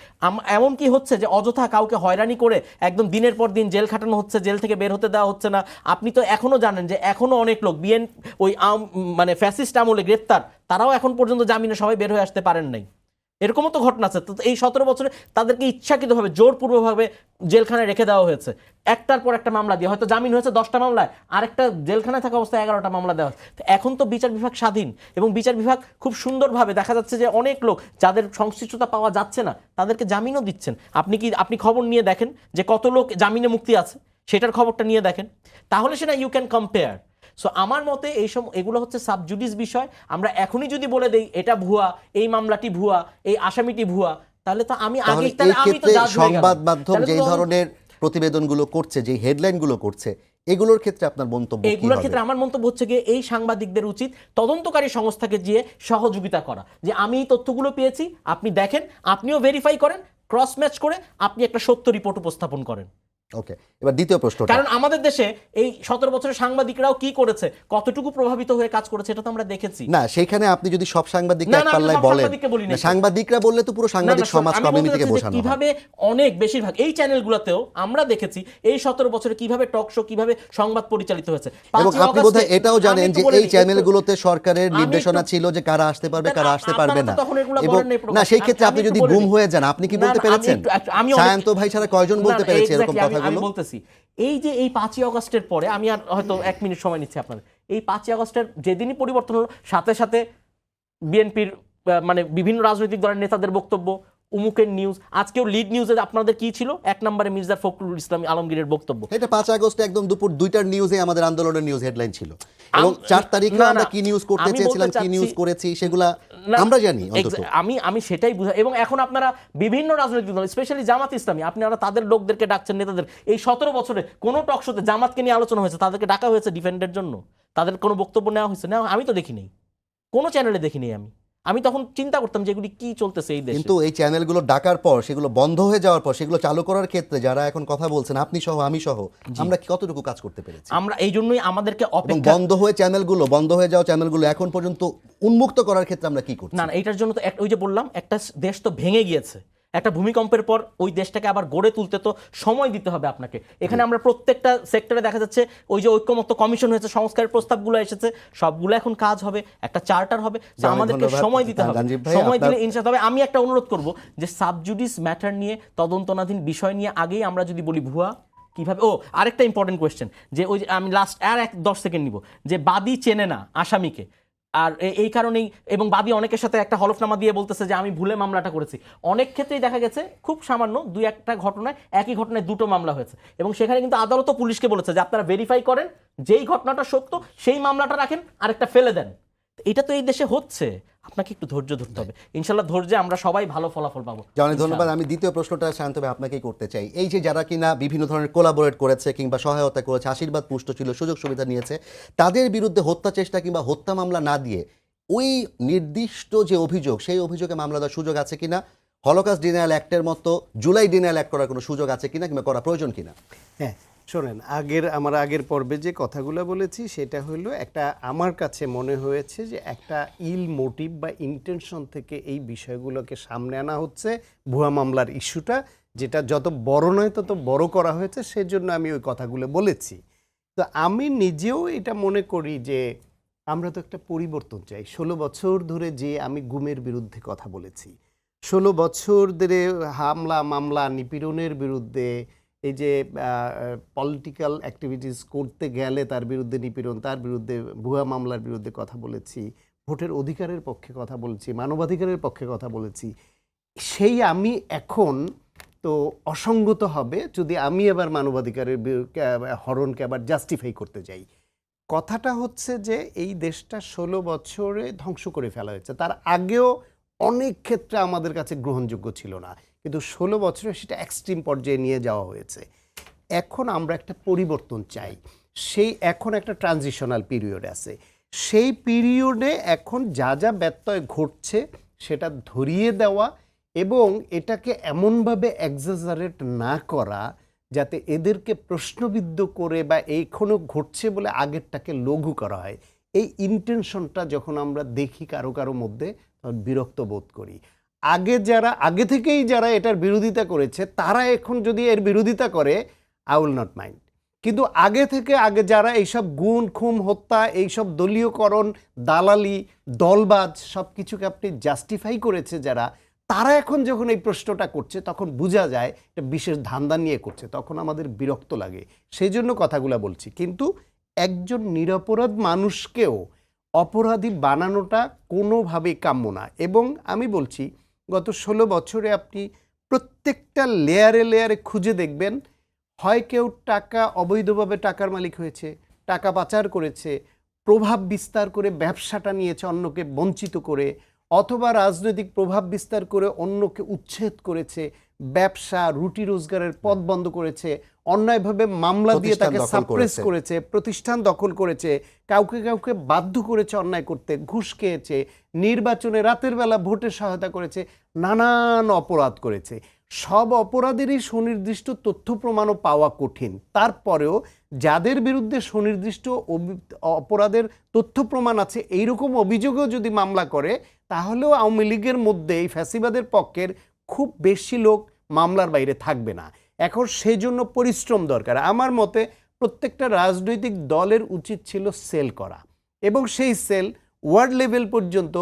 এমন কি হচ্ছে যে অযথা কাউকে হয়রানি করে একদম দিনের পর দিন জেল খাটানো হচ্ছে, জেল থেকে বের হতে দেওয়া হচ্ছে না। আপনি তো এখনো জানেন যে এখনো অনেক লোক ওই মানে ফ্যাসিস্ট আমলে গ্রেপ্তার, তারাও এখন পর্যন্ত জামিনে সবাই বের হয়ে আসতে পারেন নাই। এরকমও তো ঘটনা আছে। তো এই 17 বছরে তাদেরকে ইচ্ছাকৃতভাবে জোরপূর্বকভাবে জেলখানায় রেখে দেওয়া হয়েছে, একটার পর একটা মামলা দিয়ে, হয়তো জামিন হয়েছে 10টা মামলায়, আরেকটা জেলখানায় থাকা অবস্থায় 11টা মামলা দেওয়া হয়েছে। তো এখন তো বিচার বিভাগ স্বাধীন, এবং বিচার বিভাগ খুব সুন্দরভাবে দেখা যাচ্ছে যে অনেক লোক যাদের সংশ্লিষ্টতা পাওয়া যাচ্ছে না তাদেরকে জামিনও দিচ্ছেন। আপনি খবর নিয়ে দেখেন যে কত লোক জামিনে মুক্তি আছে, সেটার খবরটা নিয়ে দেখেন, তাহলে সেটা ইউ ক্যান কম্পেয়ার। সো আমার মতে এগুলো হচ্ছে সাবজুডিস বিষয়। আমরা এখনই যদি বলে দেই এটা ভুয়া, এই মামলাটি ভুয়া, এই আসামিটি ভুয়া, তাহলে তো আমি তাহলে আগে এই আমি তো ক্ষেত্রে judge হয়ে গেলাম। সংবাদ মাধ্যম তাহলে তো যেই তখন- ধরনের প্রতিবেদনগুলো করছে, যে হেডলাইনগুলো করছে, এগুলোর ক্ষেত্রে আপনার মন্তব্য কি এগুলোর হবে? ক্ষেত্রে আমার মন্তব্য হচ্ছে গিয়ে এই সাংবাদিকদের উচিত তদন্তকারী সংস্থাকে গিয়ে সহযোগিতা করা, যে আমি এই তথ্যগুলো পেয়েছি, আপনি দেখেন, আপনিও ভেরিফাই করেন, ক্রস ম্যাচ করে আপনি একটা সত্য রিপোর্ট উপস্থাপন করেন। ওকে, এবার দ্বিতীয় প্রশ্নটা। কারণ আমাদের দেশে এই 17 বছরের সাংবাদিকরাও কি করেছে, কতটুকু প্রভাবিত হয়ে কাজ করেছে, এটা তো আমরা দেখেছি। না, সেইখানে আপনি যদি সব সাংবাদিককে না, এক না, আমি পাল্লায় সব বলেন, সাংবাদিককে বলি নাই। না, সাংবাদিকরা বললে তো পুরো সাংবাদিক না, না, সমাজ আমি বলতে কমিউনিটিকে চাচ্ছি যে বোঝানো হয়। কিভাবে অনেক বেশিরভাগ এই চ্যানেলগুলোতেও আমরা দেখেছি এই 17 বছরে কিভাবে টক শো, কিভাবে সংবাদ পরিচালিত হয়েছে। এবং 5ই আপনি অগাস্টে বোধহয় এটাও জানেন আমি যে একটু বলে এই দিই, চ্যানেলগুলোতে সরকারের আমি নির্দেশনা একটু- ছিল যে কারা আসতে পারবে, কারা আসতে পারবে আপনারা না। তো তখন এগুলো এবং বলেন নাই প্রকাশ। না, সেই ক্ষেত্রে আপনি আমি যদি একটু বলে গুম দিই। হয়ে যান, আপনি কি না, বলতে না, পেরেছেন? আমি অনেক- সায়ন্ত ভাই ছাড়া কয়জন না, বলতে না, পেরেছে এরকম exactly, আমি কথাগুলো? বলতেছি এই যে এই 5ই অগাস্টের পরে, আমি আর হয়তো 1 মিনিট সময় নিচ্ছি আপনাদের, এই 5ই অগাস্টের যেদিনই পরিবর্তন হলো, সাথে সাথে বিএনপির মানে বিভিন্ন রাজনৈতিক দলের নেতাদের বক্তব্য, উমুকের নিউজ, আজকেও লিড নিউজে আপনাদের কি ছিল, 1 নম্বরে মির্জা ফখরুল ইসলাম আলমগীরের বক্তব্য। এটা 5 আগস্টে একদম দুপুর 2টার নিউজে আমাদের আন্দোলনের নিউজ হেডলাইন ছিল, এবং 4 তারিখে না, আমরা না, কি নিউজ করতে আমি চেয়েছিলাম, বলতে কি নিউজ চাচ্ছি- করেছি, সেগুলা না, আমরা জানি অন্তত। আমি সেটাই বুঝা। এবং এখন আপনারা বিভিন্ন রাজনৈতিক দল, স্পেশালি জামাত ইসলামী, আপনারা তাদের লোকদেরকে ডাকছেন, নেতাদের। এই 17 বছরে কোন টক শোতে জামাতকে নিয়ে আলোচনা হয়েছে, তাদেরকে ডাকা হয়েছে ডিফেন্ডের জন্য, তাদের কোনো বক্তব্য নেওয়া হয়েছে না? আমি তো দেখিনি, কোনো চ্যানেলে দেখিনি। আমি তখন চিন্তা করতাম যে এগুলি কি চলতেছে এই দেশে। কিন্তু এই চ্যানেলগুলো ডাকার পর, সেগুলো বন্ধ হয়ে যাওয়ার পর, সেগুলো চালু করার ক্ষেত্রে যারা এখন কথা বলছেন, আপনি সহ আমি সহ, আমরা কি কতটুকু কাজ করতে পেরেছি? আমরা এই জন্যই আমাদেরকে এবং অপেক্ষা, বন্ধ হয়ে যাওয়া চ্যানেলগুলো এখন পর্যন্ত উন্মুক্ত করার ক্ষেত্রে আমরা কি করছি? না না, এটার জন্য তো ওই যে বললাম, একটা দেশ তো ভেঙে গিয়েছে, একটা ভূমিকম্পের পর ওই দেশটাকে আবার গড়ে তুলতে তো সময় দিতে হবে আপনাকে। এখানে আমরা প্রত্যেকটা সেক্টরে দেখা যাচ্ছে ওই যে ঐক্যমত্য কমিশন হয়েছে, সংস্কারের প্রস্তাবগুলো এসেছে, সবগুলো এখন কাজ হবে, একটা চার্টার হবে। তো অনেক আমাদেরকে ধন্যবাদ, সময় দিতে হবে, রাজীব ভাই, সময় দিলে আপনার- ইনশাআল্লাহ। তবে আমি একটা অনুরোধ করব যে সাবজুডিস ম্যাটার নিয়ে, তদন্তনাধীন বিষয় নিয়ে আগেই আমরা যদি বলি ভুয়া কিভাবে, আরেকটা ইম্পর্টেন্ট কোয়েশ্চেন, যে ওই যে আমি লাস্ট 10 সেকেন্ড নিব, যে বাদী চেনে না আসামিকে, আর এই কারণেই, এবং বাদী অনেকের সাথে একটা হলফনামা দিয়ে বলতেছে যে আমি ভুলে মামলাটা করেছি। অনেক ক্ষেত্রেই দেখা গেছে খুব সামান্য 2-1টা ঘটনায়, একই ঘটনায় 2টো মামলা হয়েছে, এবং সেখানে কিন্তু আদালতও পুলিশকে বলেছে যে আপনারা ভেরিফাই করেন, যেই ঘটনাটা সত্য সেই মামলাটা রাখেন, আরেকটা ফেলে দেন। এটা তো এই দেশে হচ্ছে, আপনাকে একটু ধৈর্য ধরতে হবে। ইনশাল্লাহ ধৈর্যে আমরা সবাই ভালো ফলাফল পাবো। অনেক ধন্যবাদ। আমি দ্বিতীয় প্রশ্নটা শান্ত ভাই আপনাকেই করতে চাই। এই যে যারা কিনা বিভিন্ন ধরনের কোলাবোরেট করেছে কিংবা সহায়তা করেছে, আশীর্বাদ পুষ্ট ছিল, সুযোগ সুবিধা নিয়েছে, তাদের বিরুদ্ধে হত্যা চেষ্টা কিংবা হত্যা মামলা না দিয়ে ওই নির্দিষ্ট যে অভিযোগ, সেই অভিযোগে মামলা দেওয়ার সুযোগ আছে কিনা, হলোকাস্ট ডিনায়াল অ্যাক্টের মতো জুলাই ডিনায়াল অ্যাক্ট করার কোনো সুযোগ আছে কিনা কিংবা করা প্রয়োজন কিনা? হ্যাঁ, শোনেন, আমার আগের পর্বে যে কথাগুলো বলেছি সেটা হলো একটা, আমার কাছে মনে হয়েছে যে একটা ইল মোটিভ বা ইন্টেনশন থেকে এই বিষয়গুলোকে সামনে আনা হচ্ছে, ভুয়া মামলার ইস্যুটা, যেটা যত বড় নয় তত বড় করা হয়েছে, সেজন্য আমি ওই কথাগুলো বলেছি। তো আমি নিজেও এটা মনে করি যে আমরা তো একটা পরিবর্তন চাই। 16 বছর ধরে যে আমি গুমের বিরুদ্ধে কথা বলেছি, 16 বছর ধরে হামলা মামলা নিপীড়নের বিরুদ্ধে, এই যে পলিটিক্যাল অ্যাক্টিভিটিস করতে গেলে তার বিরুদ্ধে নিপীড়ন, তার বিরুদ্ধে ভুয়া মামলার বিরুদ্ধে কথা বলেছি, ভোটের অধিকারের পক্ষে কথা বলেছি, মানবাধিকারের পক্ষে কথা বলেছি। সেই আমি এখন তো অসঙ্গত হবে যদি আমি আবার মানবাধিকারের হরণকে আবার জাস্টিফাই করতে যাই। কথাটা হচ্ছে যে এই দেশটা 16 বছরে ধ্বংস করে ফেলা হয়েছে। তার আগেও অনেক ক্ষেত্রে আমাদের কাছে গ্রহণযোগ্য ছিল না, কিন্তু 16 বছরে সেটা এক্সট্রিম পর্যায়ে নিয়ে যাওয়া হয়েছে। এখন আমরা একটা পরিবর্তন চাই। এখন একটা ট্রানজিশনাল পিরিয়ড আছে। সেই পিরিয়ডে এখন যা যা ব্যত্যয় ঘটছে সেটা ধরিয়ে দেওয়া এবং এটাকে এমনভাবে এক্সাজারেট না করা যাতে এদেরকে প্রশ্নবিদ্ধ করে বা এখনো ঘটছে বলে আগেরটাকে লঘু করা হয়। এই ইন্টেনশনটা যখন আমরা দেখি কারো কারো মধ্যে, তখন বিরক্ত বোধ করি। আগে থেকেই যারা এটার বিরোধিতা করেছে তারা এখন যদি এর বিরোধিতা করে, আই উইল নট মাইন্ড। কিন্তু আগে যারা এইসব গুণ খুন হত্যা, এইসব দলীয়করণ, দালালি, দলবাজ সব কিছুকে আপনি জাস্টিফাই করেছে যারা, তারা এখন যখন এই প্রশ্নটা করছে তখন বোঝা যায় এটা বিশেষ ধান্দা নিয়ে করছে, তখন আমাদের বিরক্ত লাগে। সেই জন্য কথাগুলো বলছি। কিন্তু একজন নিরপরাধ মানুষকেও অপরাধী বানানোটা কোনোভাবেই কাম্য না। এবং আমি বলছি গত 16 বছরে আপনি প্রত্যেকটা লেয়ারে লেয়ারে খুঁজে দেখবেন, হয় কেউ অবৈধভাবে টাকার মালিক হয়েছে, টাকা পাচার করেছে, প্রভাব বিস্তার করে ব্যবসাটা নিয়েছে অন্যকে বঞ্চিত করে, অথবা রাজনৈতিক প্রভাব বিস্তার করে অন্যকে উচ্ছেদ করেছে, ব্যবসা রুটি রোজগারের পথ বন্ধ করেছে, অন্যায়ভাবে মামলা দিয়ে তাকে সাপ্রেস করেছে, প্রতিষ্ঠান দখল করেছে, কাউকে বাধ্য করেছে অন্যায় করতে, ঘুষ খেয়েছে, নির্বাচনে রাতের বেলা ভোটে সহায়তা করেছে, নানান অপরাধ করেছে। সব অপরাধেরই সুনির্দিষ্ট তথ্য প্রমাণও পাওয়া কঠিন। তারপরেও যাদের বিরুদ্ধে সুনির্দিষ্ট অপরাধের তথ্য প্রমাণ আছে, এইরকম অভিযোগেও যদি মামলা করে, তাহলেও আওয়ামী লীগের মধ্যে এই ফ্যাসিবাদের পক্ষের খুব বেশি লোক মামলার বাইরে থাকবে না। এখন সেই জন্য পরিশ্রম দরকার। আমার মতে প্রত্যেকটা রাজনৈতিক দলের উচিত ছিল সেল করা, এবং সেই সেল ওয়ার্ড লেভেল পর্যন্ত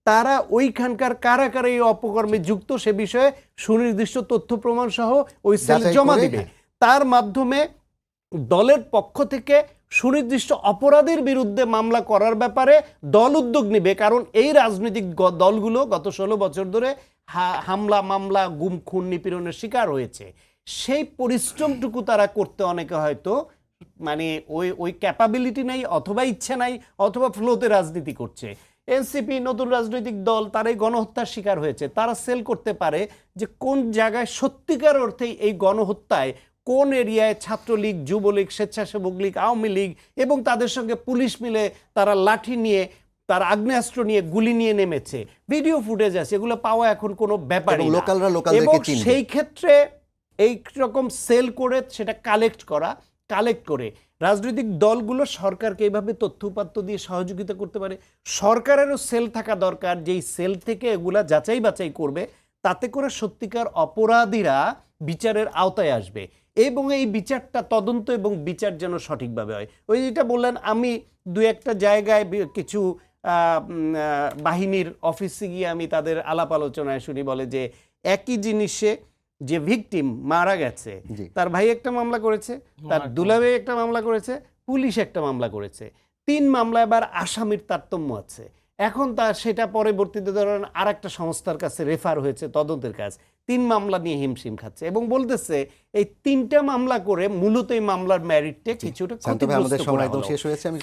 তারা ওইখানকার কারা কারা এই অপকর্মে যুক্ত সে বিষয়ে সুনির্দিষ্ট তথ্য প্রমাণ সহ ওই সেল জমা দিবে। তার মাধ্যমে দলের পক্ষ থেকে সুনির্দিষ্ট অপরাধের বিরুদ্ধে মামলা করার ব্যাপারে দল উদ্যোগ নেবে। কারণ এই রাজনৈতিক দলগুলো গত 16 বছর ধরে হামলা মামলা গুম খুন নিপীড়নের শিকার হয়েছে। সেই পরিশ্রমটুকু তারা করতে অনেকে হয়তো মানে ওই ক্যাপাবিলিটি নাই, অথবা ইচ্ছে নাই, অথবা ফ্লোতে রাজনীতি করছে। এনসিপি নতুন রাজনৈতিক দল, তারাই গণহত্যার শিকার হয়েছে। তারা সেল করতে পারে যে কোন জায়গায় সত্যিকার অর্থেই এই গণহত্যায় কোন এরিয়ায় ছাত্রলীগ, যুবলীগ, স্বেচ্ছাসেবক লীগ, আওয়ামী লীগ এবং তাদের সঙ্গে পুলিশ মিলে তারা লাঠি নিয়ে, তার আগ্নেয়াস্ত্র নিয়ে, গুলি নিয়ে নেমেছে। ভিডিও ফুটেজ আছে, এগুলো পাওয়া এখন কোনো ব্যাপারই না। এবং সেই ক্ষেত্রে এই রকম সেল করে সেটা কালেক্ট করে রাজনৈতিক দলগুলো সরকারকে এইভাবে তথ্য উপাত্ত দিয়ে সহযোগিতা করতে পারে। সরকারেরও সেল থাকা দরকার, যেই সেল থেকে এগুলা যাচাই বাছাই করবে, তাতে করে সত্যিকার অপরাধীরা বিচারের আওতায় আসবে এবং এই বিচারটা তদন্ত এবং বিচার যেন সঠিকভাবে হয়। ওই যেটা বললেন, আমি দু একটা জায়গায় কিছু বাহিনীর অফিসে গিয়ে আমি তাদের আলাপ আলোচনায় শুনি, বলে যে একই জিনিসে যে ভিকটিম মারা গেছে, তার ভাই একটা মামলা করেছে, তার দুলাভাই একটা মামলা করেছে, পুলিশ একটা মামলা করেছে, 3 মামলা। এবার আসামির তারতম্য আছে। এখন সেটা পরবর্তীতে ধরেন আর একটা সংস্থার কাছে রেফার হয়েছে তদন্তের কাজ, 3 মামলা নিয়ে হিমশিম খাচ্ছে এবং বলতেছে এই 3টা মামলা করে মূলত এই মামলার মেরিটটা কিছুটা ক্ষতিগ্রস্ত করা হলো।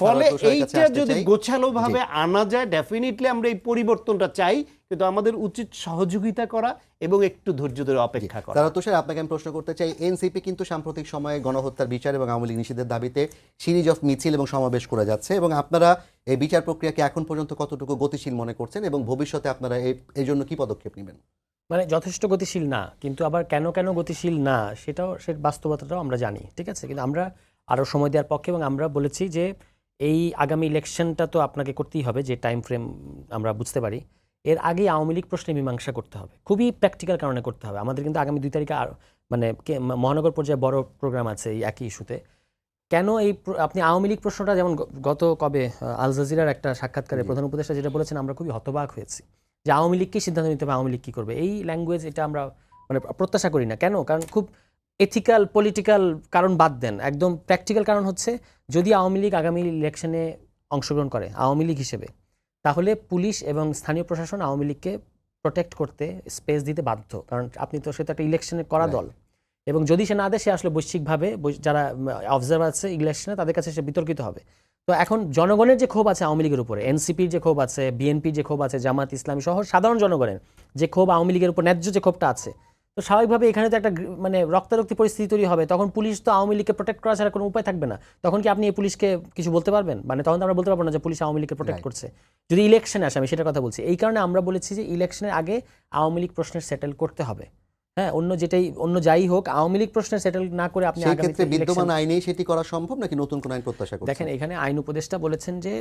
ফলে এইটা যদি গোছালো ভাবে আনা যায়, ডেফিনেটলি আমরা এই পরিবর্তনটা চাই, কিন্তু আমাদের উচিত সহযোগিতা করা এবং একটু ধৈর্য ধরে অপেক্ষা করা। তারা তুষার, আপনাকে আমি প্রশ্ন করতে চাই, এনসিপি কিন্তু সাম্প্রতিক সময়ে গণহত্যার বিচার এবং আওয়ামী লীগ নিষিদ্ধের দাবিতে সিরিজ অফ মিছিল এবং সমাবেশ করে যাচ্ছে, এবং আপনারা এই বিচার প্রক্রিয়াকে এখন পর্যন্ত কতটুকু গতিশীল মনে করছেন এবং ভবিষ্যতে আপনারা এই জন্য কি পদক্ষেপ নেবেন? মানে যথেষ্ট গতিশীল না, কিন্তু আবার কেন গতিশীল না সেটাও বাস্তবতাটাও আমরা জানি, ঠিক আছে। কিন্তু আমরা আরও সময় দেওয়ার পক্ষে, এবং আমরা বলেছি যে এই আগামী ইলেকশনটা তো আপনাকে করতেই হবে, যে টাইম ফ্রেম আমরা বুঝতে পারি। এর আগে আওয়ামী লীগ প্রশ্নে মীমাংসা করতে হবে, খুবই প্র্যাকটিক্যাল কারণে করতে হবে। আমাদের কিন্তু আগামী 2 তারিখে মানে মহানগর পর্যায়ে বড় প্রোগ্রাম আছে এই একই ইস্যুতে। কেন এই আপনি আওয়ামী লীগ প্রশ্নটা যেমন গত কবে আল জাজিরার একটা সাক্ষাৎকারে প্রধান উপদেষ্টা যেটা বলেছেন আমরা খুবই হতবাক হয়েছি যে আওয়ামী লীগকে সিদ্ধান্ত নিতে হবে আওয়ামী লীগ কী করবে। এই ল্যাঙ্গুয়েজ এটা আমরা মানে প্রত্যাশা করি না। কেন? কারণ খুব এথিক্যাল পলিটিক্যাল কারণ বাদ দেন, একদম প্র্যাকটিক্যাল কারণ হচ্ছে যদি আওয়ামী লীগ আগামী ইলেকশনে অংশগ্রহণ করে আওয়ামী লীগ হিসেবে, তাহলে পুলিশ এবং স্থানীয় প্রশাসন আওয়ামী লীগকে প্রোটেক্ট করতে স্পেস দিতে বাধ্য। কারণ আপনি তো সেটা একটা ইলেকশনে করা দল, এবং যদি সে না দেয় সে আসলে বৈশ্বিকভাবে যারা অবজার্ভার আছে ইলেকশনে তাদের কাছে সে বিতর্কিত হবে। তো এখন জনগণের যে ক্ষোভ আছে আওয়ামী লীগের উপরে, এনসিপির যে ক্ষোভ আছে, বিএনপির যে ক্ষোভ আছে, জামাত ইসলামী সহ সাধারণ জনগণের যে ক্ষোভ আওয়ামী লীগের উপর ন্যায্য যে ক্ষোভটা আছে, তো স্বাভাবিকভাবে এখানে তো একটা মানে রক্তারক্তি পরিস্থিতি তৈরি হবে। তখন পুলিশ তো আওয়ামী লীগকে প্রোটেক্ট করা ছাড়া কোনো উপায় থাকবে না। তখন কি আপনি এই পুলিশকে কিছু বলতে পারবেন? মানে তখন তো আমরা বলতে পারবো না যে পুলিশ আওয়ামী লীগকে প্রোটেক্ট করছে যদি ইলেকশনে আসে। আমি সেটার কথা বলছি। এই কারণে আমরা বলেছি যে ইলেকশনের আগে আওয়ামী লীগ প্রশ্নের সেটেল করতে হবে। হ্যাঁ, অন্য যাই হোক আওয়ামী লীগ প্রশ্নে সেটেল না করে আপনি সেই ক্ষেত্রে বিদ্যমান আইনেই সেটি করা সম্ভব নাকি নতুন কোন আইন প্রত্যাশা করছেন? দেখেন, এখানে আইন উপদেষ্টা বলেছেন যে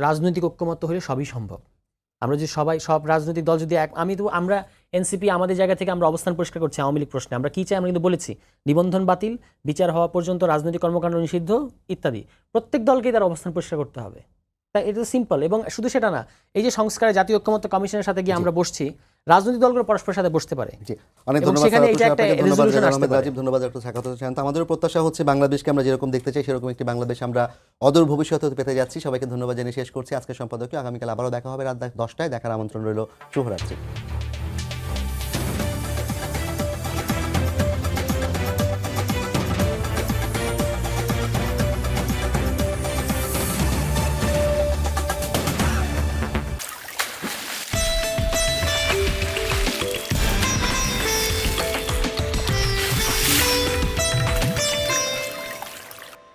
রাজনৈতিক ঐক্যমত্য হলে সবই সম্ভব। আমরা যদি সব রাজনৈতিক দল যদি আমরা এনসিপি আমাদের জায়গা থেকে আমরা অবস্থান পরিষ্কার করছি আওয়ামী লীগ প্রশ্নে। আমরা কি চাই আমরা কিন্তু বলেছি নিবন্ধন বাতিল, বিচার হওয়া পর্যন্ত রাজনৈতিক কর্মকাণ্ড নিষিদ্ধ ইত্যাদি। প্রত্যেক দলকেই তার অবস্থান পরিষ্কার করতে হবে। তাই এটা সিম্পল। এবং শুধু সেটা না, এই যে সংস্কারে জাতীয় ঐক্যমত্য কমিশনের সাথে গিয়ে আমরা বসছি, রাজনৈতিক দলগুলো পরস্পরের সাথে বসতে পারে। অনেক এবং ধন্যবাদ সেখানে এটা একটা আপনাকে, ধন্যবাদ রেজলিউশন জানাই আসতে আহমেদ পারে। রাজীব, ধন্যবাদ ডক্টর সাখাওয়াত হোসেন শান্ত। আমাদেরও প্রত্যাশা হচ্ছে বাংলাদেশকে আমরা যেরকম দেখতে চাই সেরকম একটি বাংলাদেশ আমরা অদূর ভবিষ্যতে পেতে যাচ্ছি। সবাইকে ধন্যবাদ জানিয়ে শেষ করছি আজকের সম্পাদকীয়। আগামীকাল আবারও দেখা হবে রাত 10টায়। দেখার আমন্ত্রণ রইল। শুভরাত্রি।